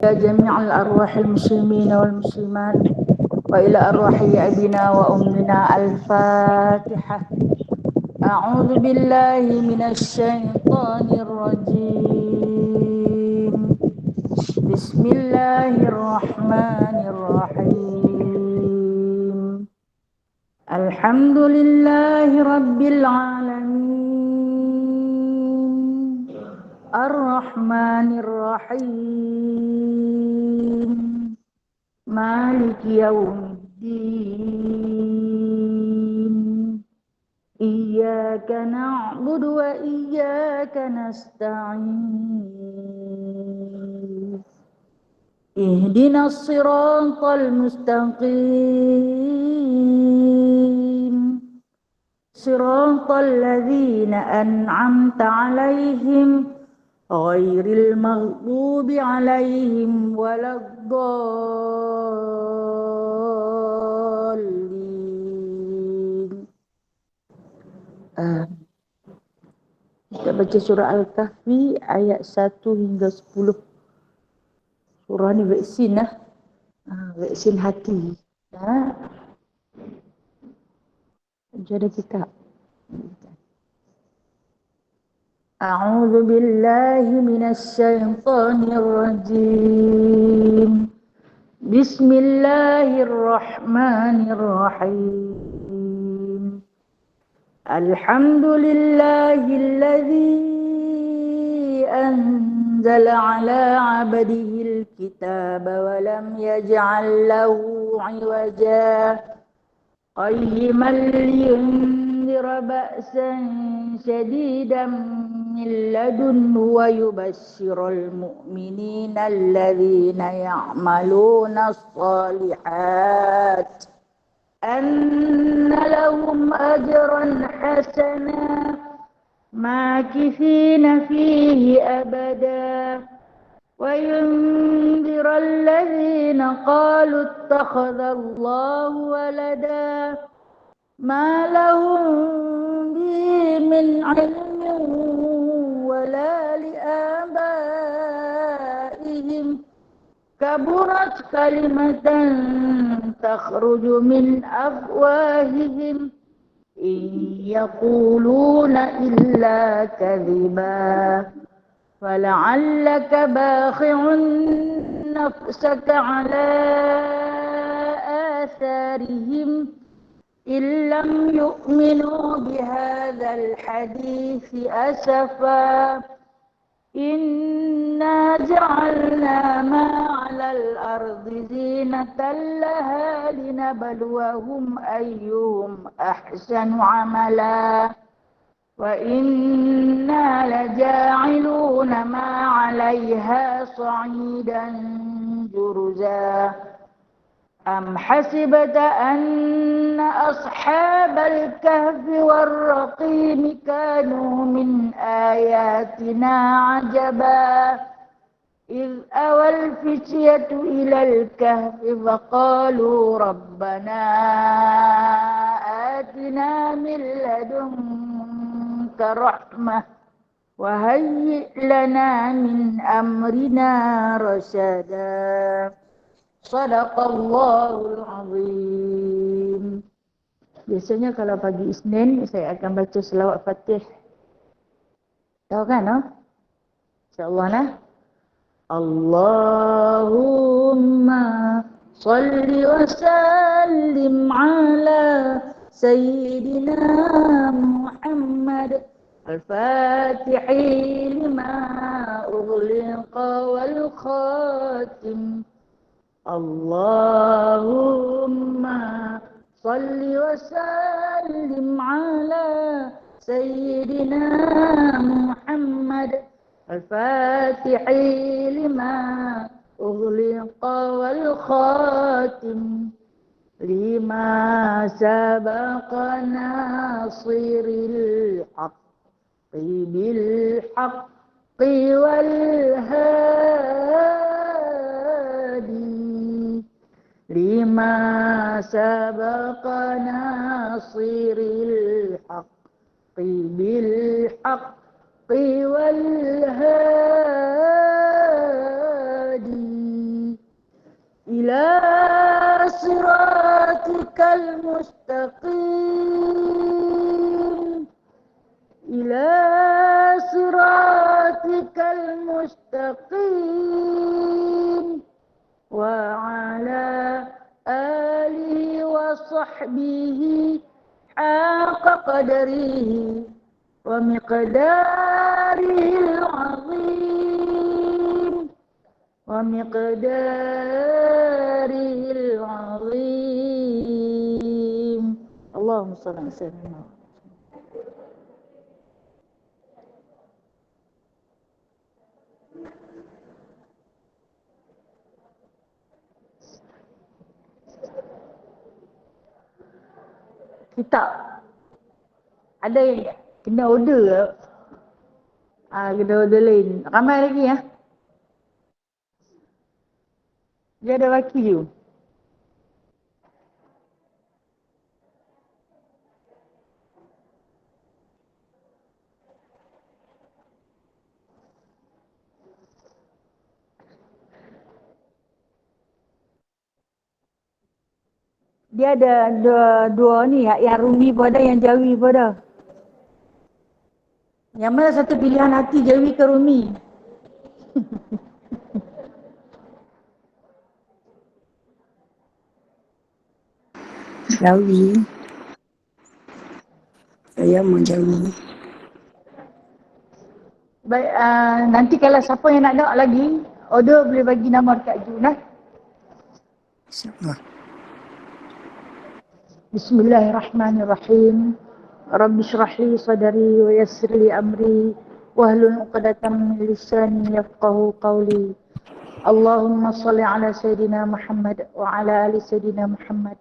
يا جميع الأرواح المسلمين والمسلمات وإلى أرواح أبينا وأمنا الفاتحة. أعوذ بالله من الشيطان الرجيم. بسم الله الرحمن الرحيم. الحمد لله رب العالمين الرحمن الرحيم مالك يوم الدين إياك نعبد وإياك نستعين اهدنا الصراط المستقيم صراط الذين أنعمت عليهم غير المغضوب عليهم ولا الضالين. Kita baca surah Al-Kahfi ayat 1 hingga 10. Surah ni vaksin lah. Vaksin hati. Ada kitab. A'udzu billahi minasy syaithanir rajim. Bismillahirrahmanirrahim. Alhamdulillahilladzi anzala ala 'abdihil kitaba wa lam yaj'al lahu 'iwaja qayyiman liyunzira ba'san shadidan min ladunhu wa yubashshiral mu'minina alladhina ya'maluna as-salihat anna lahum ajran hasana makithina fihi abada wa yunzira alladhina qalu ittakhadha Allahu walada ma lahum bihi min ilmin wala li'abaihim kaburat kalimatan takhruju min afwahihim in yaquluna illa kadhiba fala'allaka bakhi'un nafsaka ala atharihim illam yu'minu bihadzal hadithi asafa inna ja'alna ma 'alal ardi zinatan laha linabluwahum ayyuhum ahsanu 'amala wa inna laja'iluna ma 'alayha sa'idan jurza am hasibta anna ashabal kahfi war-raqim kanu min ayatina ajaba idh awal fityatu ilal kahfi faqalu rabbana atina min ladunka rahmah wa hayyi' lana min amrina rasyada. Shadaqallahul azim. Biasanya kalau pagi Isnin saya akan baca selawat Fatih. Tahu kan? No? InsyaAllah nah. Allahumma salli wa sallim ala Sayyidina Muhammad al-Fatihi lima ughliqa wal khatim. Allahumma salli wa sallim ala Sayyidina Muhammad al-Fatihi lima ughliqa wal khatim lima sabaqa nasiril haqqi bil haqqi wal hadi lima sabaqa nasiril haqqi bil haqqi wal hadi إلى صراطك المستقيم إلى صراطك المستقيم وعلى آله وصحبه حق قدره ومقداره العظيم ومقداره العظيم اللهم صل على سيدنا. Kitab ada yang kena order ke? Kena order lain. Ramai lagi ya. Dia ada baki je. Dia ada dua ni, yang Rumi pun ada, yang Jawi pun ada. Yang mana satu pilihan hati, Jawi ke Rumi? Jawi. Saya mau Jawi. Baik, nanti kalau siapa yang nak dengar lagi, order boleh bagi nama dekat Jun lah. InsyaAllah. Bismillahirrahmanirrahim. Rabbi syrah li sadari wa yassir li amri wahlul 'uqdatam min lisani yafqahu qawli. Allahumma salli ala Sayyidina Muhammad wa ala ali Sayyidina Muhammad.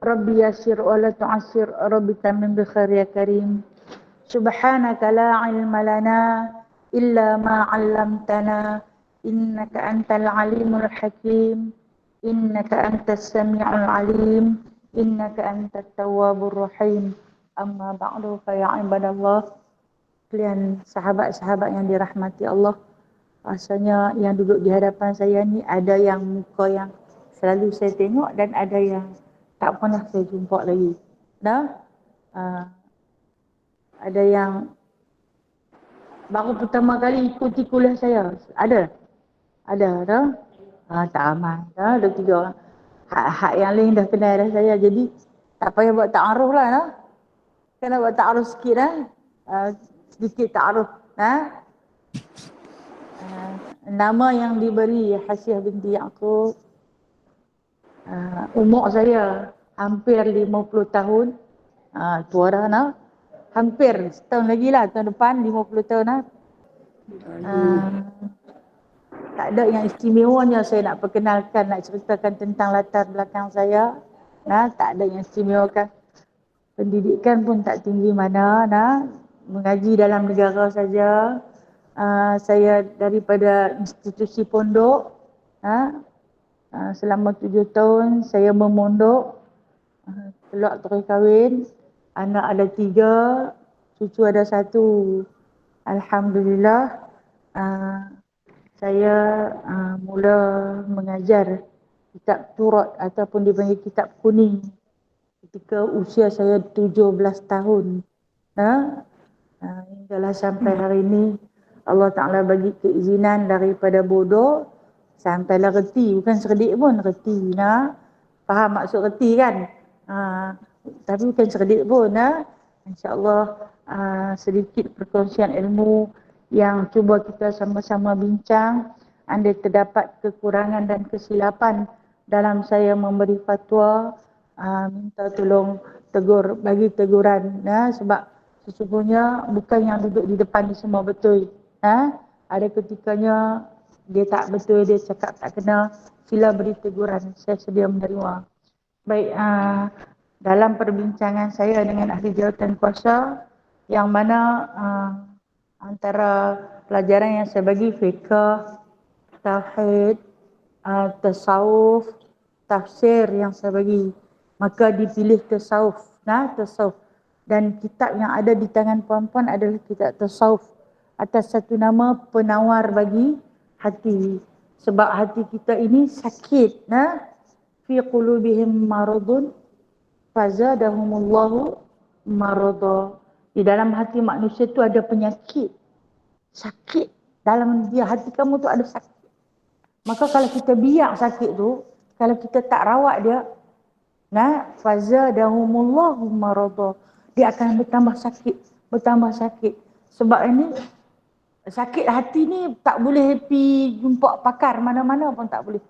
Rabbi yassir wa la tu'assir, Rabbi tamim bi khair ya karim. Subhanaka la ilma lana illa ma 'allamtana innaka antal alimul hakim. Innaka antas sami'ul alim. Innaka antat tawwabur rahim. Amma ba'du fa ya ibadallah, kalian sahabat-sahabat yang dirahmati Allah. Rasanya yang duduk di hadapan saya ni ada yang muka yang selalu saya tengok dan ada yang tak pernah saya jumpa lagi. Ada yang baru pertama kali ikuti kuliah saya. Ada dah. Tak ramai dah, ada 3 orang. Hak yang lain dah kenal dah saya, jadi tak payah buat ta'aruf lah dah. Kena buat ta'aruf sikit dah. Sedikit ta'aruf. Nama yang diberi Hasiah binti Yaqub. Umur saya hampir 50 tahun. Tua dah nah. Hampir setahun lagi lah, tahun depan 50 tahun lah. Tak ada yang istimewanya saya nak perkenalkan, nak ceritakan tentang latar belakang saya. Tak ada yang istimewa kan. Pendidikan pun tak tinggi mana, mengaji dalam negara saja. Saya daripada institusi pondok. Selama 7 tahun saya memondok. Keluar terus kahwin. Anak ada 3, cucu ada 1. Alhamdulillah. Saya mula mengajar kitab Turat ataupun dipanggil kitab kuning ketika usia saya 17 tahun. Hinggalah sampai hari ini Allah Ta'ala bagi keizinan daripada bodoh sampailah reti. Bukan cerdik pun, reti. Faham maksud reti kan? Tapi bukan cerdik pun. InsyaAllah sedikit perkongsian ilmu yang cuba kita sama-sama bincang. Andai terdapat kekurangan dan kesilapan dalam saya memberi fatwa, minta tolong tegur, bagi teguran. Sebab sesungguhnya bukan yang duduk di depan ni semua betul. Ada ketikanya dia tak betul, dia cakap tak kena, sila beri teguran, saya sedia menerima. Baik, dalam perbincangan saya dengan ahli jawatan kuasa, yang mana antara pelajaran yang saya bagi fiqh, tauhid, tasawuf, tafsir yang saya bagi, maka dipilih tasawuf. Tasawuf. Dan kitab yang ada di tangan puan-puan adalah kitab tasawuf atas satu nama penawar bagi hati. Sebab hati kita ini sakit. fi qulubihim maradun fazadahumullahu marada. Di dalam hati manusia tu ada penyakit, sakit. Dalam dia hati kamu tu ada sakit. Maka kalau kita biak sakit tu, kalau kita tak rawat dia, nah, fazadahumullahu marada. Dia akan bertambah sakit, bertambah sakit. Sebab ini sakit hati ni tak boleh pergi jumpa pakar mana-mana pun tak boleh.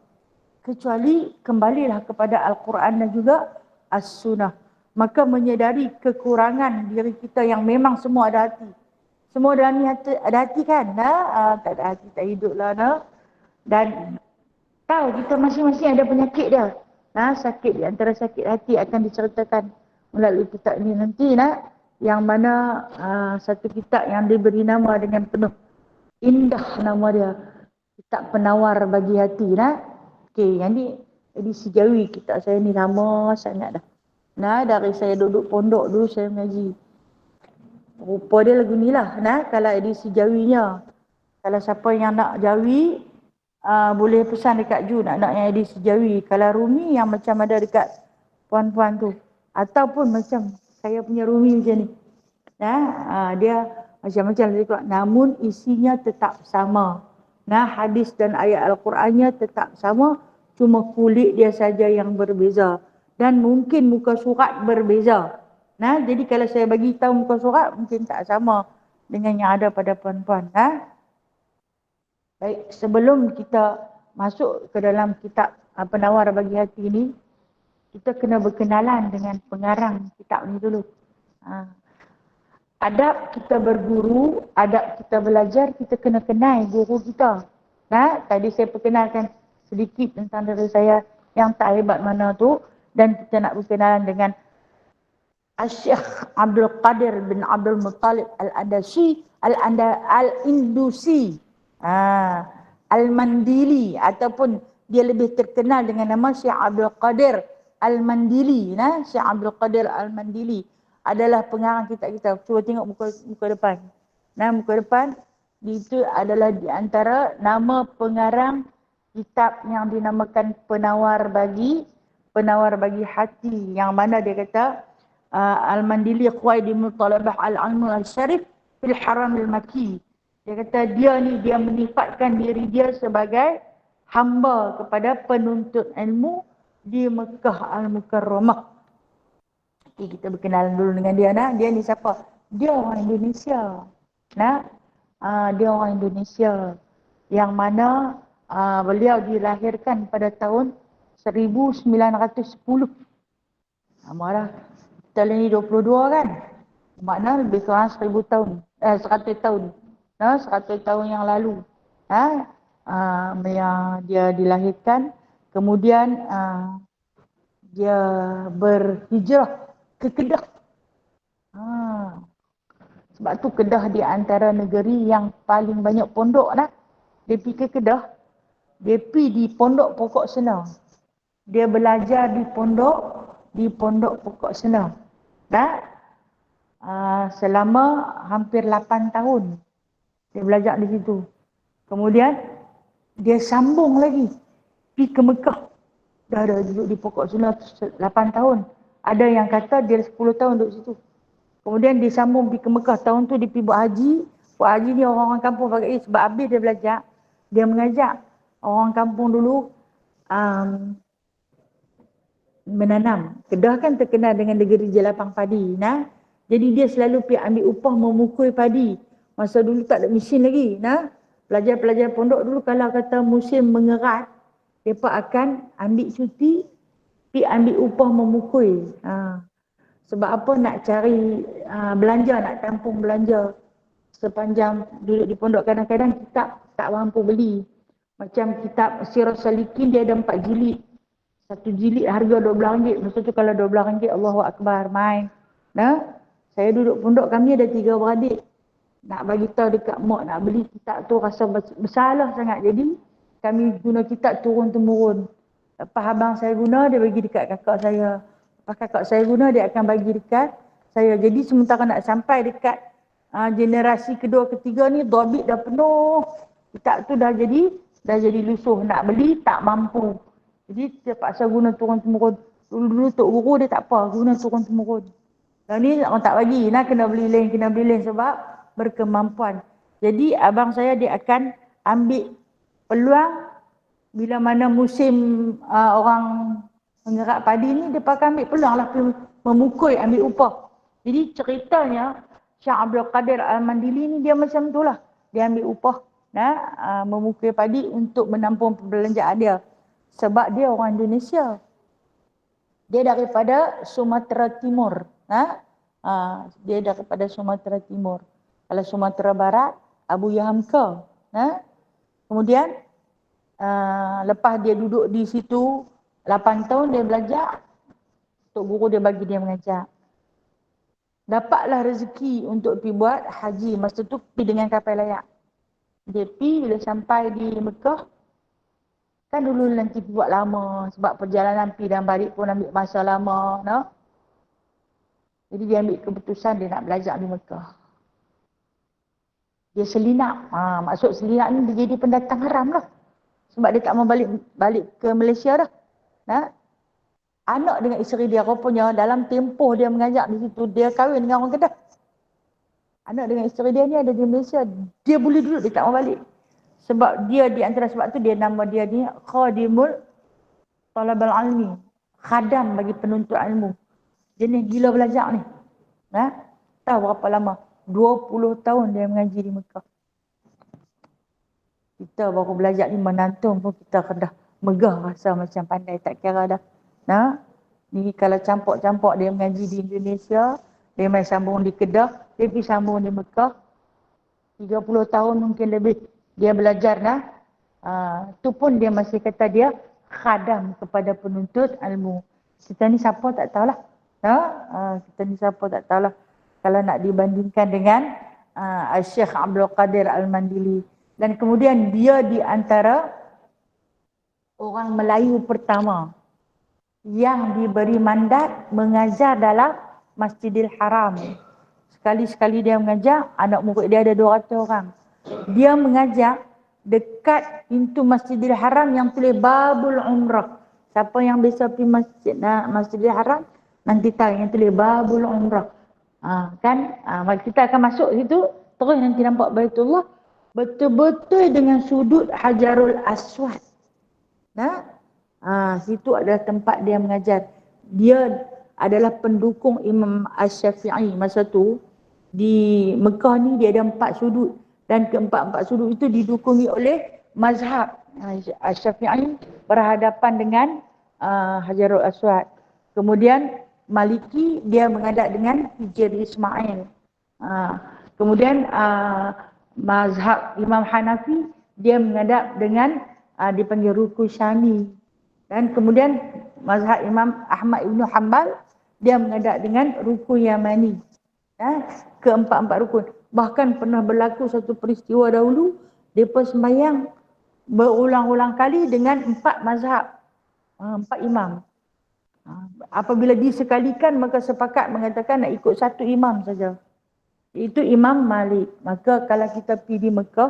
Kecuali kembalilah kepada Al-Quran dan juga As-Sunnah. Maka menyedari kekurangan diri kita yang memang semua ada hati. Semua dalam ni ada hati kan? Tak ada hati tak hidup lah. Dan tahu kita masing-masing ada penyakit dia. Sakit di antara sakit hati akan diceritakan melalui kitab ni nanti yang mana satu kitab yang diberi nama dengan penuh indah nama dia, kitab penawar bagi hati. Okey, yang ni edisi Jawi kitab saya ni lama sangat dah. Dari saya duduk pondok dulu saya mengaji. Rupa dia lagu ni lah. Kalau edisi Jawinya. Kalau siapa yang nak Jawi, boleh pesan dekat Ju nak yang edisi Jawi. Kalau Rumi yang macam ada dekat puan-puan tu. Ataupun macam saya punya Rumi macam ni. Dia macam-macam dia, namun isinya tetap sama. Hadis dan ayat Al-Qurannya tetap sama. Cuma kulit dia saja yang berbeza. Dan mungkin muka surat berbeza. Jadi kalau saya bagi tahu muka surat mungkin tak sama dengan yang ada pada puan-puan. Baik, sebelum kita masuk ke dalam kitab penawar bagi hati ini, kita kena berkenalan dengan pengarang kitab ni dulu. Adab kita berguru, adab kita belajar, kita kena kenal guru kita. Tadi saya perkenalkan sedikit tentang diri saya yang tak hebat mana tu. Dan kita nak berkenalan dengan Syekh Abdul Qadir bin Abdul Muttalib Al-Andalusi, Al-Indusi, Al-Mandili, ataupun dia lebih terkenal dengan nama Syekh Abdul Qadir Al-Mandili. Syekh Abdul Qadir Al-Mandili adalah pengarang kitab kita. Cuba tengok muka depan. Muka depan itu adalah di antara nama pengarang kitab yang dinamakan Penawar bagi hati, yang mana dia kata Al-Mandili Qawaidimul Talabah Al-Ilmu Al-Syarif fil Haram Al-Makki. Dia kata dia menifatkan diri dia sebagai hamba kepada penuntut ilmu di Mekah Al-Mukarramah. Okay, kita berkenalan dulu dengan dia. Dia ni siapa? Dia orang Indonesia. Dia orang Indonesia yang mana beliau dilahirkan pada tahun 1910. Marah. Kita ni 22 kan? Makna lebih kurang 1000 tahun. 100 tahun. 100 tahun yang lalu. Yang dia dilahirkan. Kemudian dia berhijrah ke Kedah. Sebab tu Kedah di antara negeri yang paling banyak pondok. Dia pergi ke Kedah. Dia pergi di pondok Pokok Sena. Dia belajar di pondok Pokok Sena. Selama hampir 8 tahun. Dia belajar di situ. Kemudian dia sambung lagi. Pergi ke Mekah. Dah duduk di Pokok Sena 8 tahun. Ada yang kata dia 10 tahun duduk situ. Kemudian dia sambung pergi ke Mekah. Tahun tu dia pergi buat haji. Buat haji ni orang-orang kampung pakai sebab habis dia belajar. Dia mengajak orang kampung dulu menanam. Kedah kan terkenal dengan negeri jelapang padi. Jadi dia selalu pergi ambil upah memukul padi. Masa dulu tak ada mesin lagi. Pelajar-pelajar pondok dulu kalau kata musim mengerat, mereka akan ambil cuti, pergi ambil upah memukul. Sebab apa? Nak cari belanja, nak tampung belanja. Sepanjang duduk di pondok kadang-kadang kitab tak mampu beli. Macam kitab Sirah Salikin dia ada 4 jilid. Satu jilid harga RM12. Masa tu kalau RM12, Allahu Akbar, main. Saya duduk pondok, kami ada 3 beradik. Nak bagi tahu dekat mak nak beli kitab tu rasa bersalah sangat. Jadi kami guna kitab turun-temurun. Lepas abang saya guna, dia bagi dekat kakak saya. Lepas kakak saya guna, dia akan bagi dekat saya. Jadi sementara nak sampai dekat generasi kedua, ketiga ni, dhabit dah penuh. Kitab tu dah jadi lusuh. Nak beli tak mampu. Jadi dia paksa guna turun-temurun. Dulu-dulu Tok Guru dia tak apa, guna turun-temurun. Dan ni orang tak bagi, kena beli lain sebab berkemampuan. Jadi abang saya dia akan ambil peluang bila mana musim orang menggerak padi ni, dia pakai ambil peluang lah memukul, ambil upah. Jadi ceritanya Syekh Abdul Qadir Al-Mandili ni dia macam tu lah. Dia ambil upah memukul padi untuk menampung perbelanjaan dia. Sebab dia orang Indonesia. Dia daripada Sumatera Timur. Dia daripada Sumatera Timur. Kalau Sumatera Barat, Abu Yahamka. Kemudian lepas dia duduk di situ 8 tahun dia belajar, Tok Guru dia bagi dia mengajar. Dapatlah rezeki untuk pergi buat haji. Masa tu pergi dengan kapal layak. Dia pergi, bila sampai di Mekah, kan dulu nanti buat lama sebab perjalanan pergi dan balik pun ambil masa lama, no? Jadi dia ambil keputusan dia nak belajar di Mekah. Dia selinap. Maksud selinap ni dia jadi pendatang haram lah. Sebab dia tak mau balik ke Malaysia dah. Anak dengan isteri dia rupanya dalam tempoh dia mengajar di situ, dia kahwin dengan orang Kedah. Anak dengan isteri dia ni ada di Malaysia. Dia boleh duduk, dia tak mau balik. Sebab dia di antara sebab tu dia nama dia ni Khadimul Talabal Almi. Khadam bagi penuntut ilmu. Dia ni gila belajar ni. Tahu berapa lama? 20 tahun dia mengaji di Mekah. Kita baru belajar 5 nantung pun kita dah megah rasa macam pandai tak kira dah. Ni kalau campur-campur dia mengaji di Indonesia, dia main sambung di Kedah, dia pergi sambung di Mekah. 30 tahun mungkin lebih dia belajar tu pun dia masih kata dia khadam kepada penuntut ilmu. Kita ni siapa tak tahulah. Kita ni siapa tak tahulah. Kalau nak dibandingkan dengan Syekh Abdul Qadir Al-Mandili. Dan kemudian dia di antara orang Melayu pertama yang diberi mandat mengajar dalam Masjidil Haram. Sekali-sekali dia mengajar, anak murid dia ada 200 orang. Dia mengajar dekat pintu Masjidil Haram yang tulis Babul Umrah. Siapa yang biasa pergi Masjidil Haram nanti tahu yang tulis Babul Umrah. Kita akan masuk situ, terus nanti nampak Baitullah betul-betul dengan sudut Hajarul Aswad. Situ adalah tempat dia mengajar. Dia adalah pendukung Imam Asy-Syafi'i masa tu. Di Mekah ni dia ada 4 sudut. Dan keempat-empat sudut itu didukungi oleh mazhab Asy-Syafi'i berhadapan dengan Hajarul Aswad. Kemudian Maliki dia menghadap dengan Hijr Ismail. Kemudian mazhab Imam Hanafi dia menghadap dengan dipanggil Ruku Syami. Dan kemudian mazhab Imam Ahmad Ibn Hanbal dia menghadap dengan Ruku Yamani. Keempat-empat rukun. Bahkan pernah berlaku satu peristiwa dahulu, mereka sembahyang berulang-ulang kali dengan 4 mazhab, 4 imam. Apabila disekalikan maka sepakat mengatakan nak ikut satu imam saja. Itu Imam Malik. Maka kalau kita pergi di Mekah,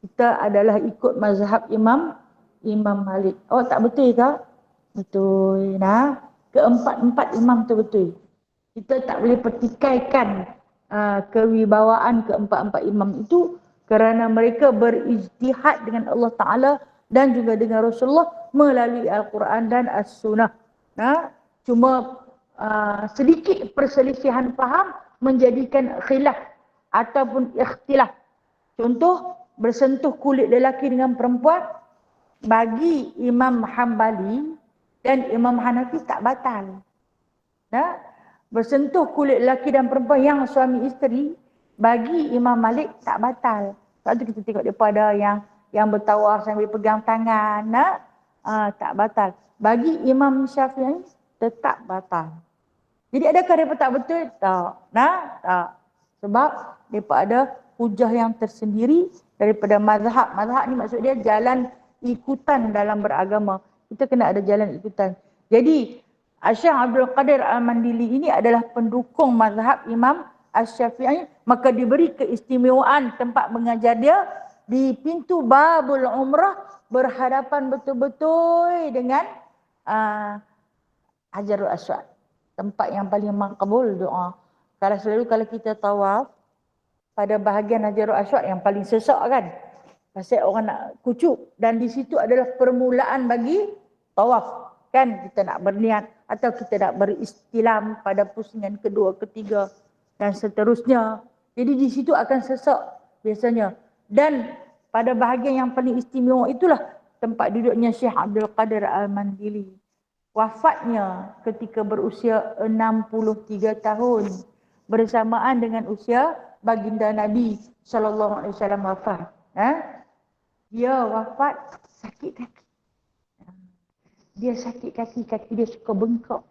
kita adalah ikut mazhab Imam Malik. Oh tak betul ke? Betul. Keempat-empat imam tu betul. Kita tak boleh pertikaikan kewibawaan keempat-empat imam itu kerana mereka berijtihad dengan Allah Ta'ala dan juga dengan Rasulullah melalui Al-Quran dan As-Sunnah. Cuma sedikit perselisihan faham menjadikan khilaf ataupun ikhtilaf. Contoh, bersentuh kulit lelaki dengan perempuan bagi Imam Hambali dan Imam Hanafi tak batal. Bersentuh kulit lelaki dan perempuan yang suami isteri bagi Imam Malik tak batal. Sebab tu kita tengok mereka ada yang bertawar sambil pegang tangan, tak batal. Bagi Imam Syafi'i tetap batal. Jadi adakah mereka tak betul? Tak. Tak. Sebab mereka ada hujah yang tersendiri daripada mazhab. Mazhab ni maksud dia jalan ikutan dalam beragama. Kita kena ada jalan ikutan. Jadi Syekh Abdul Qadir Al-Mandili ini adalah pendukung mazhab Imam Asy-Syafi'i, maka diberi keistimewaan tempat mengajar dia di pintu Babul Umrah berhadapan betul-betul dengan Hajarul Aswad. Tempat yang paling makbul doa. Kalau kita tawaf, pada bahagian Hajarul Aswad yang paling sesak kan. Pasal orang nak kucuk. Dan di situ adalah permulaan bagi tawaf. Kan kita nak berniat atau kita nak beristilam pada pusingan kedua, ketiga dan seterusnya. Jadi di situ akan sesak biasanya. Dan pada bahagian yang paling istimewa itulah tempat duduknya Syekh Abdul Qadir Al-Mandili. Wafatnya ketika berusia 63 tahun bersamaan dengan usia baginda Nabi SAW wafat. Dia wafat sakit kaki. Dia sakit kaki dia suka bengkak.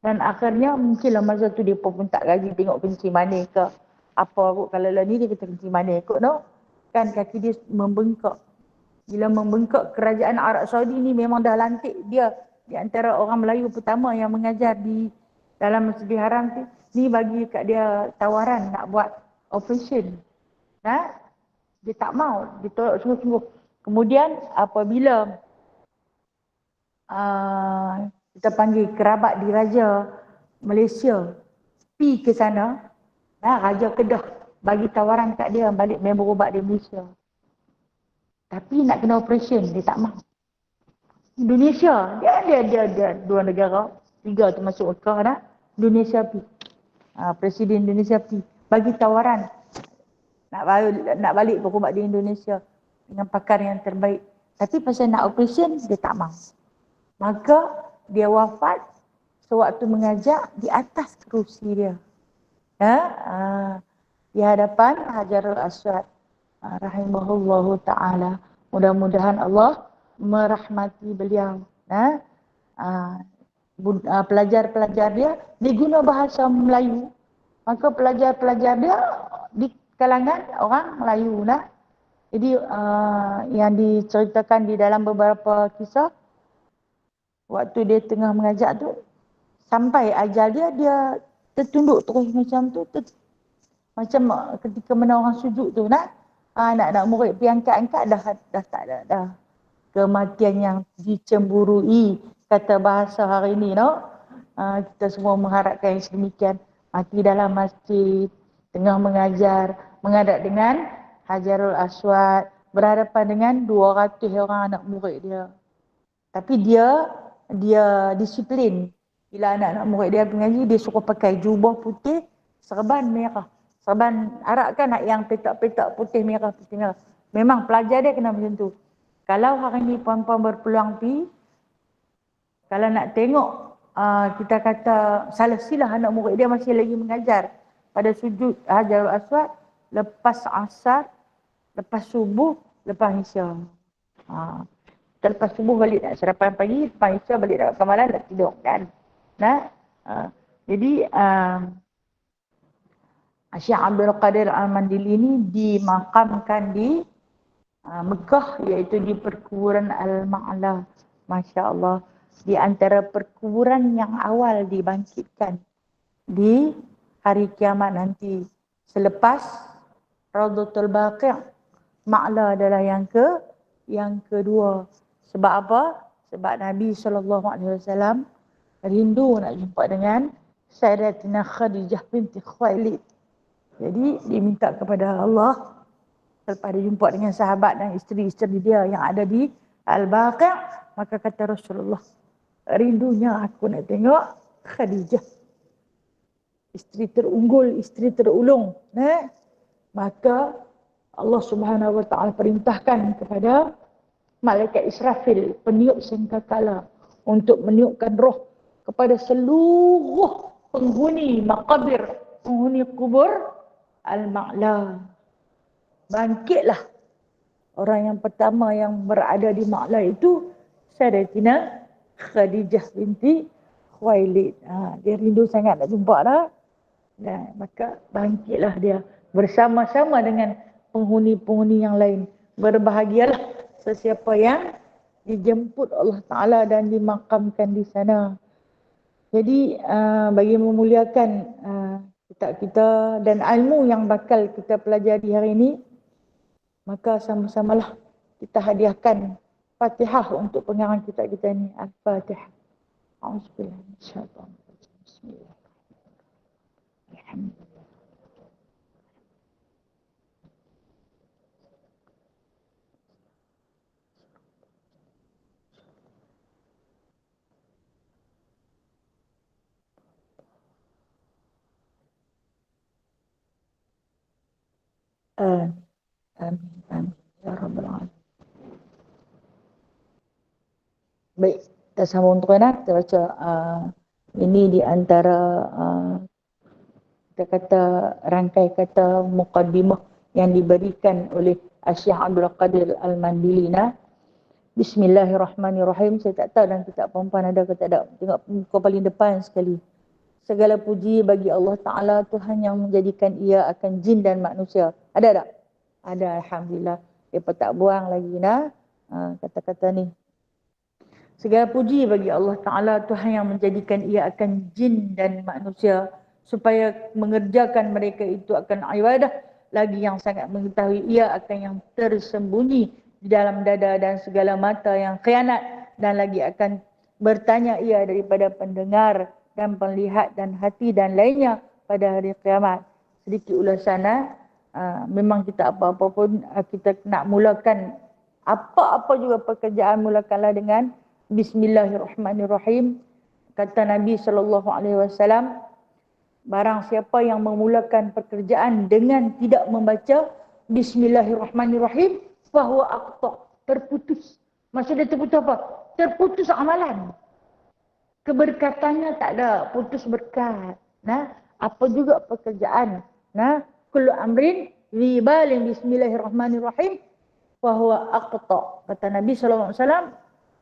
Dan akhirnya mungkinlah masa tu dia pun tak lagi tengok kencing manis ke apa kot. Kalau lah ni dia kata kencing manis kot, no? Kan kaki dia membengkak. Bila membengkak, kerajaan Arab Saudi ni memang dah lantik dia di antara orang Melayu pertama yang mengajar di dalam Masjidil Haram tu. Ni bagi kat dia tawaran nak buat operation. Dia tak mau, dia tolak sungguh-sungguh. Kemudian apabila kita panggil kerabat diraja Malaysia pi ke sana, Raja Kedah bagi tawaran kat dia balik main berubat di Malaysia. Tapi nak kena operation, dia tak mahu. Indonesia, dia dua negara, tiga termasuk Mekah dah. Indonesia pi. Presiden Indonesia pi bagi tawaran nak balik berubat di Indonesia dengan pakar yang terbaik. Tapi pasal nak operation, dia tak mahu. Maka dia wafat sewaktu mengajar di atas kerusi dia. Di hadapan Hajarul Aswad. Rahimahullahu ta'ala. Mudah-mudahan Allah merahmati beliau. Pelajar-pelajar dia guna bahasa Melayu. Maka pelajar-pelajar dia di kalangan orang Melayu. Jadi yang diceritakan di dalam beberapa kisah, waktu dia tengah mengajar tu, sampai ajal dia tertunduk terus macam tu. Macam ketika mana orang sujud tu, nak murid pergi angkat-angkat, dah tak ada dah. Kematian yang dicemburui, kata bahasa hari ni, no? Kita semua mengharapkan yang sedemikian. Mati dalam masjid, tengah mengajar, menghadap dengan Hajarul Aswad, berhadapan dengan 200 orang anak murid dia. Tapi dia disiplin. Bila anak-anak murid dia mengaji, dia suruh pakai jubah putih, serban merah. Serban Arab kan yang petak-petak putih merah. Memang pelajar dia kena macam tu. Kalau hari ni puan-puan berpeluang pi, kalau nak tengok, kita kata salah silah anak murid dia masih lagi mengajar pada sujud Hajarul Aswad, lepas asar, lepas subuh, lepas isya. Lepas subuh balik nak sarapan pagi, lepas isya balik nak makan malam, nak tidur kan. Jadi Syekh Abdul Qadir Al-Mandili ni dimakamkan di Mekah, iaitu di perkuburan Al-Ma'la. Masya Allah. Di antara perkuburan yang awal dibangkitkan di hari kiamat nanti. Selepas Raudhatul Baqi', Ma'la adalah yang kedua. Sebab apa? Sebab Nabi SAW rindu nak jumpa dengan Sayyidatina Khadijah binti Khuwailid. Jadi diminta kepada Allah selepas dia jumpa dengan sahabat dan isteri-isteri dia yang ada di Al-Baqi', maka kata Rasulullah, rindunya aku nak tengok Khadijah, isteri terunggul, isteri terulung. Maka Allah Subhanahu wa taala perintahkan kepada malaikat Israfil, peniup sangkakala, untuk meniupkan roh kepada seluruh penghuni maqabir, penghuni kubur Al-Ma'la. Bangkitlah orang yang pertama yang berada di Ma'la itu Sayyidatina Khadijah binti Khuwailid. Dia rindu sangat nak jumpa dah. Dan maka bangkitlah dia bersama-sama dengan penghuni-penghuni yang lain. Berbahagialah sesiapa yang dijemput Allah Ta'ala dan dimakamkan di sana. Jadi bagi memuliakan kitab kita dan ilmu yang bakal kita pelajari hari ini, maka sama-samalah kita hadiahkan Fatihah untuk pengarang kitab kita ni. Al-Fatihah. A'udzubillahi minasyaitonir rajim. Bismillah. Alhamdulillah. Amin. Amin. Amin. Ya Rabbal Alamin. Baik, kita sambung tuan-tuan. Kita baca ini di antara kita kata rangkai kata muqaddimah yang diberikan oleh Syekh Abdul Qadir Al-Mandilina. Bismillahirrahmanirrahim. Saya tak tahu dalam kitab perempuan ada ke tak ada. Tengok muka paling depan sekali. Segala puji bagi Allah Ta'ala, Tuhan yang menjadikan ia akan jin dan manusia. Ada tak? Ada, Alhamdulillah. Mereka tak buang lagi nah kata-kata ni. Segala puji bagi Allah Ta'ala, Tuhan yang menjadikan ia akan jin dan manusia, supaya mengerjakan mereka itu akan ibadah, lagi yang sangat mengetahui ia akan yang tersembunyi di dalam dada dan segala mata yang khianat, dan lagi akan bertanya ia daripada pendengar dan penlihat dan hati dan lainnya pada hari kiamat. Sedikit ulasan memang kita apa-apa pun kita nak mulakan apa-apa juga pekerjaan, mulakanlah dengan Bismillahirrahmanirrahim. Kata Nabi SAW, barang siapa yang memulakan pekerjaan dengan tidak membaca Bismillahirrahmanirrahim, fahuwa aqta', terputus. Maksudnya terputus apa? Terputus amalan. Keberkatannya tak ada, putus berkat. Nah, apa juga pekerjaan. Nah, kullu amrin ribalin Bismillahirrahmanirrahim, fahuwa aqta'. Kata Nabi SAW,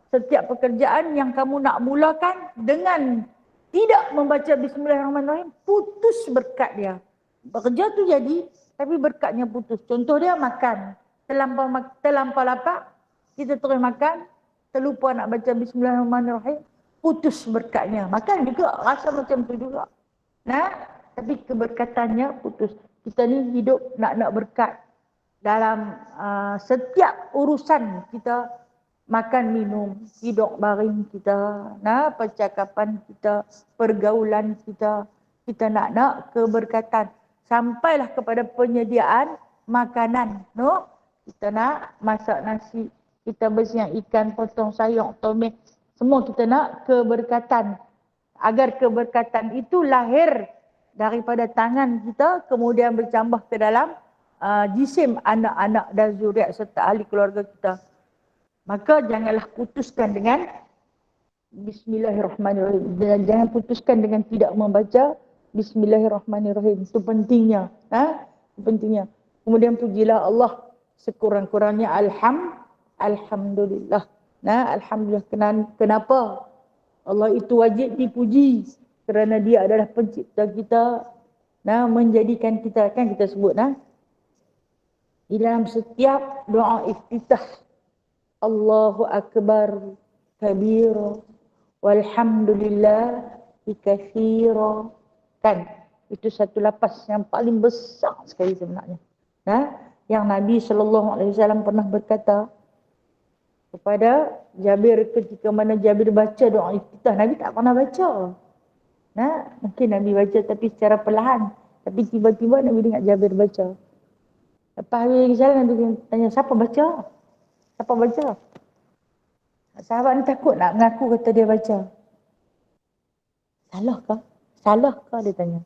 setiap pekerjaan yang kamu nak mulakan dengan tidak membaca Bismillahirrahmanirrahim, putus berkat dia. Bekerja tu jadi, tapi berkatnya putus. Contoh dia makan. Terlampau lapar, kita terus makan, terlupa nak baca Bismillahirrahmanirrahim, putus berkatnya. Makan juga, rasa macam tu juga. Nah, tapi keberkatannya putus. Kita ni hidup nak berkat. Dalam setiap urusan kita, makan minum, hidup baring kita, percakapan kita, pergaulan kita, kita nak keberkatan. Sampailah kepada penyediaan makanan, no? Kita nak masak nasi, kita bersiang ikan, potong sayur, tomat, semua kita nak keberkatan. Agar keberkatan itu lahir daripada tangan kita, kemudian bercambah ke dalam jisim anak-anak dan zuriat serta ahli keluarga kita. Maka janganlah putuskan dengan Bismillahirrahmanirrahim. Jangan putuskan dengan tidak membaca Bismillahirrahmanirrahim. Itu pentingnya. Itu pentingnya. Kemudian pujilah Allah sekurang-kurangnya. Alhamdulillah. Alhamdulillah. Kenapa? Allah itu wajib dipuji. Kerana dia adalah pencipta kita. Menjadikan kita, kan kita sebut. Di dalam setiap doa iftitah, Allahu Akbar kabira walhamdulillah katsira. Kan? Itu satu lapas yang paling besar sekali sebenarnya. Yang Nabi SAW pernah berkata kepada Jabir ketika mana Jabir baca doa iftitah. Nabi tak pernah baca. Mungkin Nabi baca tapi secara perlahan. Tapi tiba-tiba Nabi dengar Jabir baca. Lepas habis jalan Nabi tanya, siapa baca? Siapa baca? Sahabat ni takut nak mengaku kata dia baca. Salah kah? Salah kah dia tanya.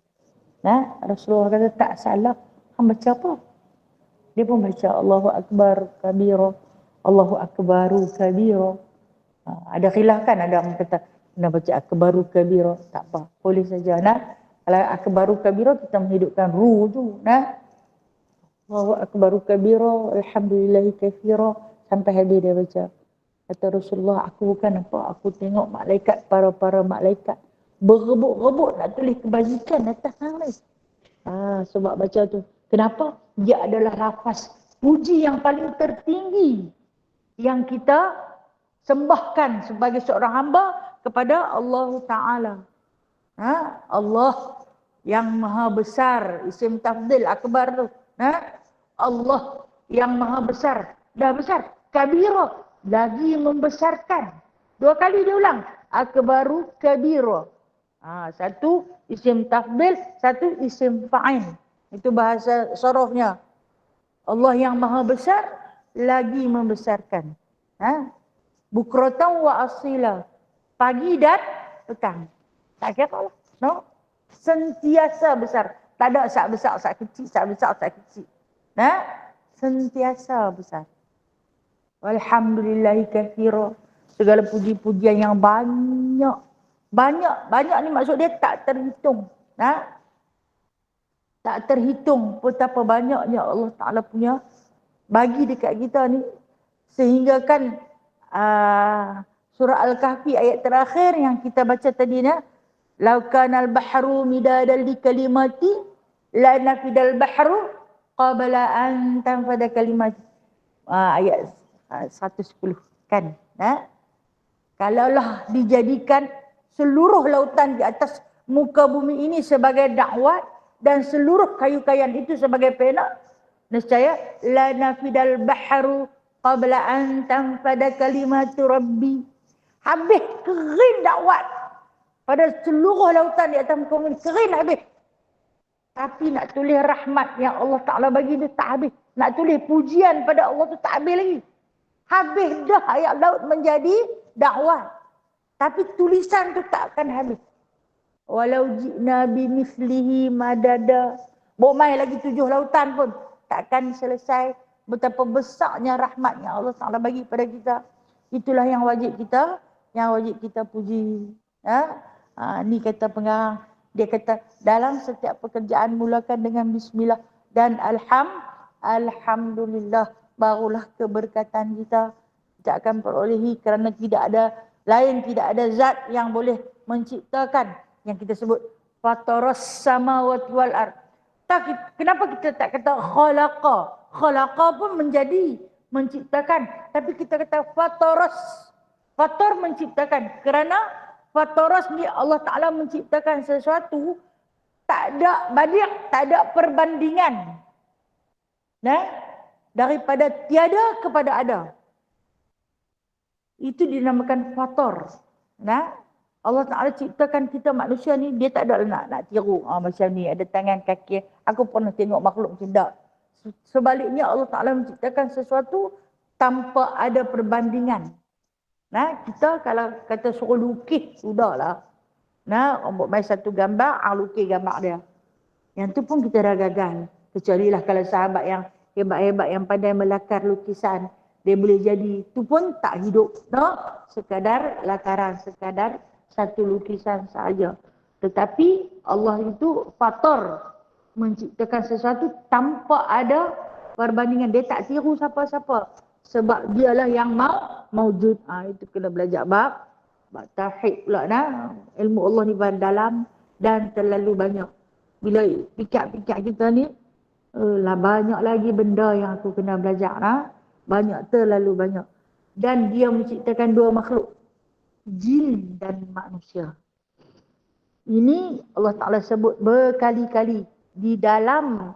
Rasulullah kata tak salah. Hang baca apa? Dia pun baca Allahu Akbar kabira, Allahu Akbaru kabira. Ada khilaf kan, ada orang kata nak baca Akbaru kabira, tak apa, boleh saja. Kalau Akbaru kabira kita menghidupkan ru tu. Allahu Akbaru kabira, alhamdulillahi katsira, sampai habis dia baca. Kata Rasulullah, aku bukan apa, aku tengok malaikat, para malaikat berebut-rebut nak tulis kebajikan atas hang ni. Sebab baca tu. Kenapa? Dia adalah lafaz puji yang paling tertinggi yang kita sembahkan sebagai seorang hamba kepada Allah Ta'ala. Allah yang maha besar, isim tafdil akbar tu. Allah yang maha besar, dah besar. Kabira, lagi membesarkan. 2 kali dia ulang. akbaru kabira. Satu isim tafdil, satu isim fa'il. Itu bahasa sarafnya. Allah yang maha besar lagi membesarkan. Bukratan wa asila. Pagi dan petang. Tak kira lah. No? Sentiasa besar. Tak ada sak besar, sak kecil, sak besar, sak kecil. Sentiasa besar. Walhamdulillahi kathira. Segala puji-pujian yang banyak. Banyak ni maksud dia tak terhitung. Tak terhitung betapa banyaknya Allah Ta'ala punya bagi dekat kita ni. Sehingga kan surah Al-Kahfi ayat terakhir yang kita baca tadi ni. Lau kanal bahru midadan li kalimati la nafidal bahru qabla an tanfada kalimati. Ayat 110 kan. Kalaulah dijadikan seluruh lautan di atas muka bumi ini sebagai dakwah dan seluruh kayu-kayuan itu sebagai pena, nescaya la nafidal bahru qabla an tanfada kalimatu rabbi. Habis kering dakwah pada seluruh lautan di atas muka bumi, kering habis. Tapi nak tulis rahmat yang Allah Ta'ala bagi dia tak habis. Nak tulis pujian pada Allah tu tak habis lagi. Habis dah ayat laut menjadi dakwah. Tapi tulisan tu tak akan habis. Walau ji'na bimithlihi madada. Bomai lagi 7 lautan pun takkan selesai. Betapa besarnya rahmat yang Allah Ta'ala bagi pada kita. Itulah yang wajib kita puji. Ni kata pengarang. Dia kata dalam setiap pekerjaan mulakan dengan bismillah dan alhamdulillah, barulah keberkatan kita akan perolehi, kerana tidak ada zat yang boleh menciptakan yang kita sebut fataras samawati wal ard. Kenapa kita tak kata khalaqa? Khalaqa pun menjadi menciptakan, tapi kita kata fataras. Fatar menciptakan, kerana fataras ni Allah Ta'ala menciptakan sesuatu tak ada badih, tak ada perbandingan. Daripada tiada kepada ada. Itu dinamakan fatar. Allah Ta'ala ciptakan kita manusia ni, dia tak ada nak tiru. Macam ni, ada tangan, kaki. Aku pernah tengok makhluk macam tak. Sebaliknya Allah Ta'ala menciptakan sesuatu tanpa ada perbandingan. Kita kalau kata suruh lukis, sudahlah. Buat main satu gambar, lukis gambar dia. Yang tu pun kita dah gagal. Kecuali lah kalau sahabat yang hebat-hebat yang pandai melakar lukisan, dia boleh jadi. Tu pun tak hidup. Sekadar lakaran, sekadar satu lukisan saja. Tetapi Allah itu fatar, menciptakan sesuatu tanpa ada perbandingan. Dia tak tiru siapa-siapa. Sebab dialah yang maujud. Itu kena belajar bab tauhid pula. Ilmu Allah ni dalam dan terlalu banyak. Bila pikir-pikir kita ni, banyak lagi benda yang aku kena belajar. Banyak, terlalu banyak. Dan dia menciptakan 2 makhluk, jin dan manusia. Ini Allah Ta'ala sebut berkali-kali. Di dalam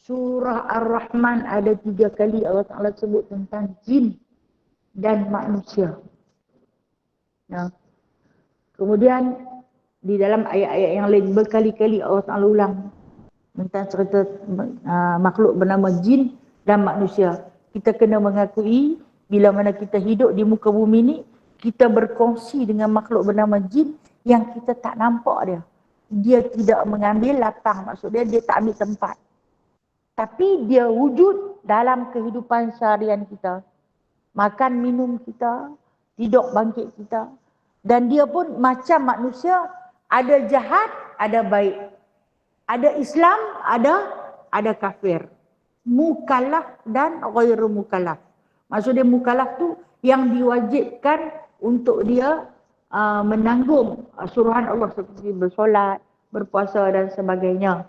surah Ar-Rahman ada 3 kali Allah Ta'ala sebut tentang jin dan manusia. Kemudian di dalam ayat-ayat yang lain berkali-kali Allah Ta'ala ulang tentang cerita makhluk bernama jin dan manusia. Kita kena mengakui bila mana kita hidup di muka bumi ni, kita berkongsi dengan makhluk bernama jin yang kita tak nampak dia. Dia tidak mengambil lapang, maksud dia tak ambil tempat. Tapi dia wujud dalam kehidupan seharian kita. Makan, minum kita, tidur, bangkit kita. Dan dia pun macam manusia, ada jahat, ada baik. Ada Islam, ada kafir. Mukallaf dan ghairu mukallaf. Maksud dia mukallaf tu yang diwajibkan untuk dia menanggung suruhan Allah seperti bersolat, berpuasa dan sebagainya.